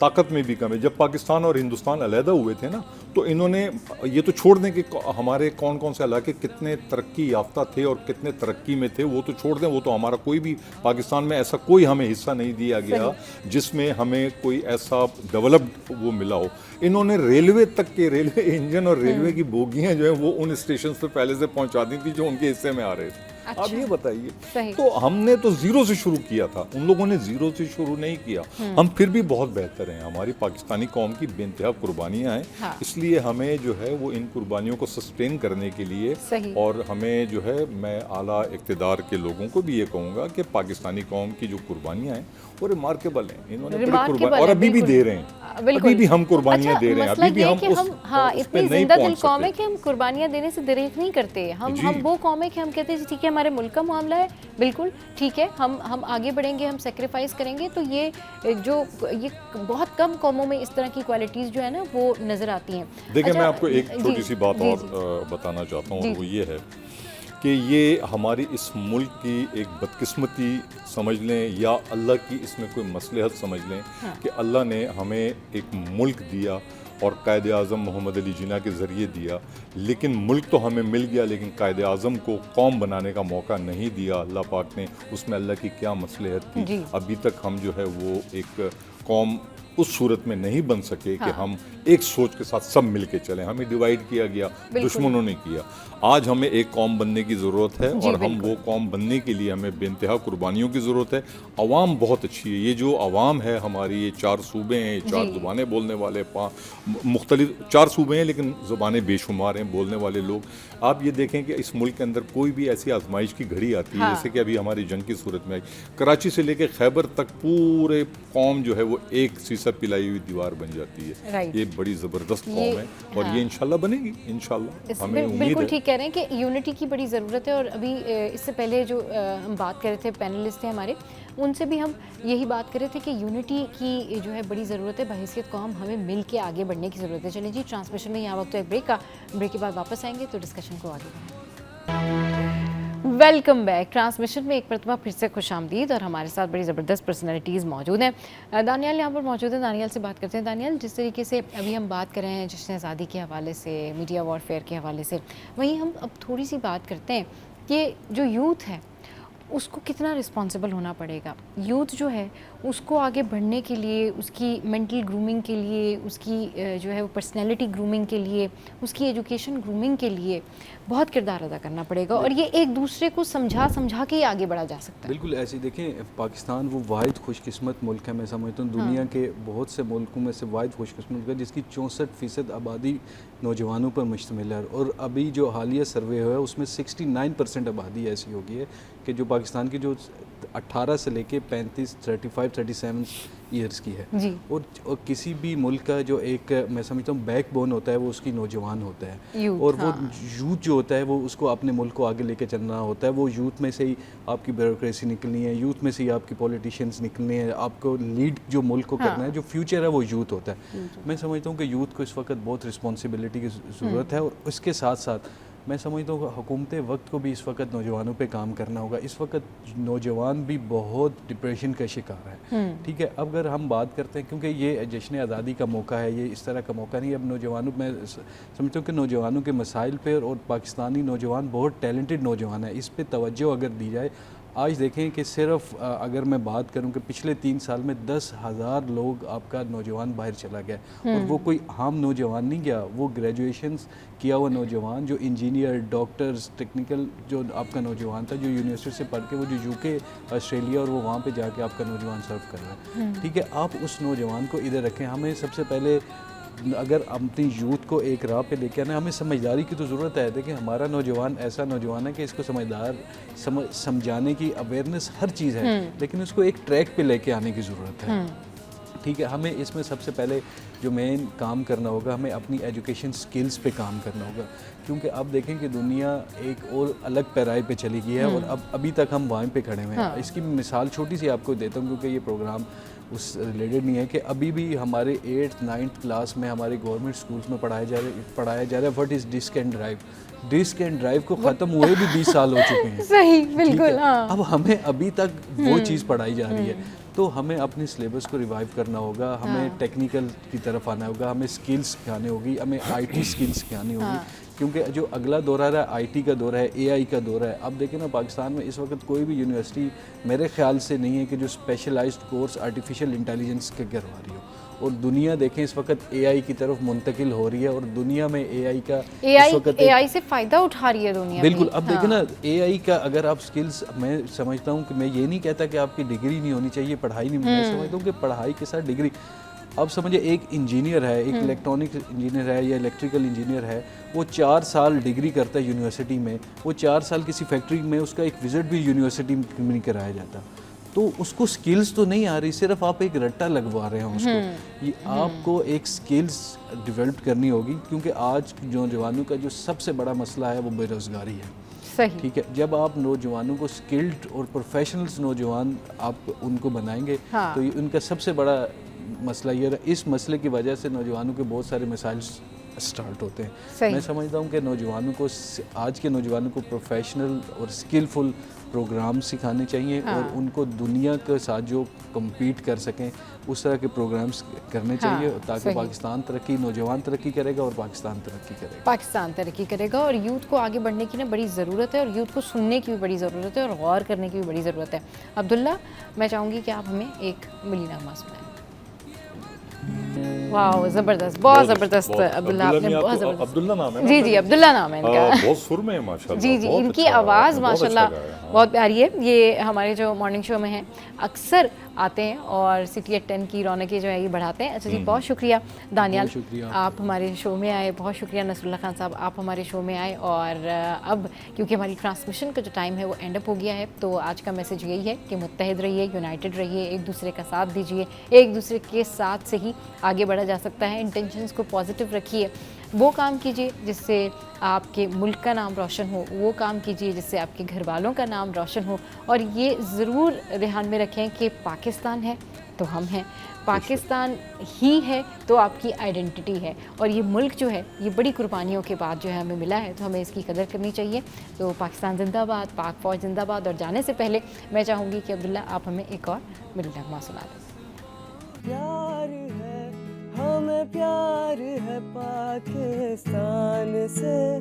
طاقت میں بھی کم ہے. جب پاکستان اور ہندوستان علیحدہ ہوئے تھے نا تو انہوں نے یہ تو چھوڑ دیں کہ ہمارے کون کون سے علاقے کتنے ترقی یافتہ تھے اور کتنے ترقی میں تھے, وہ تو چھوڑ دیں, وہ تو ہمارا کوئی بھی پاکستان میں ایسا کوئی ہمیں حصہ نہیں دیا گیا جس میں ہمیں کوئی ایسا ڈیولپڈ وہ ملا ہو. انہوں نے ریلوے تک کے ریلوے انجن اور ریلوے کی بوگیاں جو ہیں وہ ان اسٹیشن سے پہلے سے پہنچا دی تھی جو ان کے حصے میں آ رہے تھے. آپ یہ بتائیے, تو ہم نے تو زیرو سے شروع کیا تھا, ان لوگوں نے زیرو سے شروع نہیں کیا. ہم پھر بھی بہت بہتر ہیں, ہماری پاکستانی قوم کی بے انتہا قربانیاں ہیں, اس لیے ہمیں جو ہے وہ ان قربانیوں کو سسٹین کرنے کے لیے, اور ہمیں جو ہے میں اعلیٰ اقتدار کے لوگوں کو بھی یہ کہوں گا کہ پاکستانی قوم کی جو قربانیاں ہیں وہ ریمارکیبل ہیں. انہوں نے بڑی قربانی اور ابھی بھی دے رہے ہیں, ابھی بھی ہم قربانیاں دے رہے ہیں, ابھی بھی ہم اس پہ نہیں پہنچ قوم ہے کہ ہم قربانیاں دینے سے دریغ نہیں کرتے. ہم وہ قوم ہے کہ ہم کہتے ہیں ٹھیک ہے ہمارے ملک کا معاملہ ہے, بالکل ٹھیک ہے, ہم آگے بڑھیں گے, ہم سیکریفائز کریں گے. تو یہ بہت کم قوموں میں اس طرح کی کوالٹیز جو ہے نا وہ نظر آتی ہیں. دیکھیں میں آپ کو ایک چھوٹی سی بات اور بتانا چاہتا ہوں, وہ یہ ہے کہ یہ ہماری اس ملک کی ایک بدقسمتی سمجھ لیں یا اللہ کی اس میں کوئی مصلحت سمجھ لیں کہ اللہ نے ہمیں ایک ملک دیا اور قائد اعظم محمد علی جناح کے ذریعے دیا, لیکن ملک تو ہمیں مل گیا لیکن قائد اعظم کو قوم بنانے کا موقع نہیں دیا اللہ پاک نے. اس میں اللہ کی کیا مصلحت تھی؟ ابھی تک ہم جو ہے وہ ایک قوم اس صورت میں نہیں بن سکے کہ ہم ایک سوچ کے ساتھ سب مل کے چلیں. ہمیں ڈیوائیڈ کیا گیا, دشمنوں نے کیا. آج ہمیں ایک قوم بننے کی ضرورت ہے, اور ہم وہ قوم بننے کے لیے ہمیں بے انتہا قربانیوں کی ضرورت ہے. عوام بہت اچھی ہے, یہ جو عوام ہے ہماری, یہ 4 صوبے ہیں, 4 زبانیں بولنے والے, مختلف 4 صوبے ہیں لیکن زبانیں بے شمار ہیں بولنے والے لوگ. آپ یہ دیکھیں کہ اس ملک کے اندر کوئی بھی ایسی آزمائش کی گھڑی آتی ہے جیسے کہ ابھی ہماری جنگ کی صورت میں آئی, کراچی سے لے کے خیبر تک پورے قوم جو ہے وہ ایک سیسا پلائی ہوئی دیوار بن جاتی ہے. یہ بڑی زبردست قوم ہے اور یہ انشاءاللہ بنے گی, انشاءاللہ ہمیں امید ہے. بالکل ٹھیک کہہ رہے ہیں کہ یونٹی کی بڑی ضرورت ہے. اور ابھی اس سے پہلے جو ہم بات کر رہے تھے پینلسٹ تھے ہمارے, ان سے بھی ہم یہی بات کر رہے تھے کہ یونٹی کی جو ہے بڑی ضرورت ہے, بحیثیت قوم ہمیں مل کے آگے بڑھنے کی ضرورت ہے. چلیں جی, ٹرانسمیشن میں یہاں وقت تو ایک بریک کا, بریک کے بعد واپس آئیں گے تو ڈسکشن کو آگے بڑھائیں. Welcome back. ٹرانسمیشن میں ایک مرتبہ پھر سے خوش آمدید, اور ہمارے ساتھ بڑی زبردست پرسنالٹیز موجود ہیں. دانیال یہاں پر موجود ہیں, دانیال سے بات کرتے ہیں. دانیال, جس طریقے سے ابھی ہم بات کر رہے ہیں جشن آزادی کے حوالے سے, میڈیا وارفیئر کے حوالے سے, وہیں ہم اب تھوڑی سی بات کرتے ہیں کہ جو یوتھ ہے اس کو کتنا رسپانسبل ہونا پڑے گا. یوتھ جو ہے اس کو آگے بڑھنے کے لیے, اس کی مینٹل گرومنگ کے لیے, اس کی جو ہے وہ پرسنالٹی گرومنگ کے لیے, اس کی ایجوکیشن گرومنگ کے لیے بہت کردار ادا کرنا پڑے گا, اور یہ ایک دوسرے کو سمجھا کے ہی آگے بڑھا جا سکتا ہے. بالکل ایسے دیکھیں, پاکستان وہ واحد خوش قسمت ملک ہے, میں سمجھتا ہوں دنیا کے بہت سے ملکوں میں سے واحد خوش قسمت ملک ہے جس کی 64% آبادی نوجوانوں پر مشتمل ہے. اور ابھی جو حالیہ سروے ہوا ہے اس میں 69% آبادی ایسی ہوگی ہے کہ جو پاکستان کی جو 18 سے لے کے 35, 35, 37 ایئرس کی ہے. اور کسی بھی ملک کا جو ایک میں سمجھتا ہوں بیک بون ہوتا ہے وہ اس کی نوجوان ہوتا ہے, اور وہ یوتھ جو ہوتا ہے وہ اس کو اپنے ملک کو آگے لے کے چلنا ہوتا ہے. وہ یوتھ میں سے ہی آپ کی بیوروکریسی نکلنی ہے, یوتھ میں سے ہی آپ کی پولیٹیشینز نکلنے ہیں, آپ کو لیڈ جو ملک کو کرنا ہے, جو فیوچر ہے وہ یوتھ ہوتا ہے. میں سمجھتا ہوں کہ یوتھ کو اس وقت بہت رسپانسبلٹی کی ضرورت ہے, اور اس کے ساتھ ساتھ میں سمجھتا ہوں کہ حکومت وقت کو بھی اس وقت نوجوانوں پہ کام کرنا ہوگا. اس وقت نوجوان بھی بہت ڈپریشن کا شکار ہے. ٹھیک ہے, اب اگر ہم بات کرتے ہیں, کیونکہ یہ جشن آزادی کا موقع ہے, یہ اس طرح کا موقع نہیں. اب نوجوانوں, میں سمجھتا ہوں کہ نوجوانوں کے مسائل پہ, اور پاکستانی نوجوان بہت ٹیلنٹڈ نوجوان ہے, اس پہ توجہ اگر دی جائے. آج دیکھیں کہ صرف اگر میں بات کروں کہ پچھلے 3 سال میں 10,000 لوگ آپ کا نوجوان باہر چلا گیا, اور وہ کوئی عام نوجوان نہیں گیا, وہ گریجویشنز کیا ہوا نوجوان, جو انجینئر, ڈاکٹرز, ٹیکنیکل جو آپ کا نوجوان تھا, جو یونیورسٹی سے پڑھ کے وہ جو UK, آسٹریلیا, اور وہ وہاں پہ جا کے آپ کا نوجوان سرو کر رہا ہے. ٹھیک ہے, آپ اس نوجوان کو ادھر رکھیں. ہمیں سب سے پہلے اگر اپنی یوتھ کو ایک راہ پہ لے کے آنا, ہمیں سمجھداری کی تو ضرورت ہے. دیکھیں ہمارا نوجوان ایسا نوجوان ہے کہ اس کو سمجھانے کی اویئرنیس ہر چیز ہے, لیکن اس کو ایک ٹریک پہ لے کے آنے کی ضرورت ہے. ٹھیک ہے, ہمیں اس میں سب سے پہلے جو مین کام کرنا ہوگا, ہمیں اپنی ایجوکیشن سکلز پہ کام کرنا ہوگا. کیونکہ اب دیکھیں کہ دنیا ایک اور الگ پیرائے پہ چلی گئی ہے, اور ابھی تک ہم وہیں پہ کھڑے ہوئے ہیں. اس کی مثال چھوٹی سی آپ کو دیتا ہوں, کیونکہ یہ پروگرام اس ریلیٹڈ نہیں ہے, کہ ابھی بھی ہمارے 8th 9th کلاس میں ہمارے گورنمنٹ اسکولس میں پڑھایا جا رہا ہے what is disk and drive. Disk and drive کو ختم ہوئے بھی 20 سال ہو چکے ہیں. صحیح ٹھیک بالکل. ہے؟ ہاں اب ہمیں ابھی تک وہ چیز پڑھائی جا رہی ہے, تو ہمیں اپنے سلیبس کو ریوائیو کرنا ہوگا, ہمیں ٹیکنیکل کی طرف آنا ہوگا, ہمیں سکلز سکھانے ہوگی, ہمیں آئی ٹی سکلز سکھانی ہوگی, کیونکہ جو اگلا دور آ رہا ہے آئی ٹی کا دور ہے, اے آئی کا دور ہے. اب دیکھیں نا پاکستان میں اس وقت کوئی بھی یونیورسٹی میرے خیال سے نہیں ہے کہ جو اسپیشلائزڈ کورس آرٹیفیشیل انٹیلیجنس کے کروا رہی ہو. اور دنیا دیکھیں اس وقت اے آئی کی طرف منتقل ہو رہی ہے, اور دنیا میں اے آئی کا اس وقت اے آئی سے فائدہ اٹھا رہی ہے دنیا. بالکل. اب دیکھیں نا اے آئی کا اگر آپ سکلز, میں سمجھتا ہوں کہ میں یہ نہیں کہتا کہ آپ کی ڈگری نہیں ہونی چاہیے, پڑھائی نہیں, میں سمجھتا ہوں کہ پڑھائی کے ساتھ ڈگری. اب سمجھے ایک انجینئر ہے, ایک الیکٹرانک انجینئر ہے یا الیکٹریکل انجینئر ہے, وہ 4 سال ڈگری کرتا ہے یونیورسٹی میں, وہ 4 سال کسی فیکٹری میں اس کا ایک وزٹ بھی یونیورسٹی میں نہیں کرایا جاتا, تو اس کو سکلز تو نہیں آ رہی, صرف آپ ایک رٹا لگوا رہے ہیں اس کو. یہ آپ کو ایک سکلز ڈیولپ کرنی ہوگی, کیونکہ آج نوجوانوں کا جو سب سے بڑا مسئلہ ہے وہ بے روزگاری ہے. صحیح. ٹھیک ہے, جب آپ نوجوانوں کو سکلڈ اور پروفیشنلز نوجوان آپ ان کو بنائیں گے تو ان کا سب سے بڑا مسئلہ یہ رہا. اس مسئلے کی وجہ سے نوجوانوں کے بہت سارے مسائل سٹارٹ ہوتے ہیں. میں سمجھتا ہوں کہ نوجوانوں کو, آج کے نوجوانوں کو پروفیشنل اور سکلفل پروگرام سکھانے چاہیے, اور ان کو دنیا کے ساتھ جو کمپیٹ کر سکیں اس طرح کے پروگرامز کرنے چاہیے, تاکہ پاکستان ترقی, نوجوان ترقی کرے گا اور پاکستان ترقی کرے گا. پاکستان ترقی کرے گا, اور یوتھ کو آگے بڑھنے کی نا بڑی ضرورت ہے, اور یوتھ کو سننے کی بھی بڑی ضرورت ہے, اور غور کرنے کی بھی بڑی ضرورت ہے. عبداللہ, میں چاہوں گی کہ آپ ہمیں ایک ملی نغمہ سنائیں. واو, زبردست, بہت زبردست. عبداللہ آپ نے بہت زبردست. عبداللہ نام ہے. جی جی, عبداللہ نام ہے ان کا. بہت سر میں ہے ماشاءاللہ. جی جی, ان کی آواز ماشاءاللہ بہت پیاری ہے. یہ ہمارے جو مارننگ شو میں ہیں اکثر آتے ہیں اور سٹی ایٹ 10 کی رونقیں جو ہے یہ بڑھاتے ہیں. اچھا جی, بہت شکریہ دانیال, آپ ہمارے شو میں آئے. بہت شکریہ نصر اللہ خان صاحب, آپ ہمارے شو میں آئے. اور اب کیونکہ ہماری ٹرانسمیشن کا جو ٹائم ہے وہ اینڈ اپ ہو گیا ہے, تو آج کا میسج یہی ہے کہ متحد رہیے, یونائٹڈ رہیے, ایک دوسرے کا ساتھ دیجیے. ایک دوسرے کے ساتھ سے ہی آگے بڑھا جا سکتا ہے. انٹینشنز کو پازیٹیو رکھیے, وہ کام کیجیے جس سے آپ کے ملک کا نام روشن ہو, وہ کام کیجیے جس سے آپ کے گھر والوں کا نام روشن ہو. اور یہ ضرور دھیان میں رکھیں کہ پاکستان ہے تو ہم ہیں, پاکستان ہی ہے تو آپ کی آئیڈینٹی ہے, اور یہ ملک جو ہے یہ بڑی قربانیوں کے بعد جو ہے ہمیں ملا ہے, تو ہمیں اس کی قدر کرنی چاہیے. تو پاکستان زندہ باد, پاک فوج زندہ باد. اور جانے سے پہلے میں چاہوں گی کہ عبداللہ آپ ہمیں ایک اور ملی نغمہ سنا دیں. پیار ہے, ہمیں پیار ہے پاکستان سے.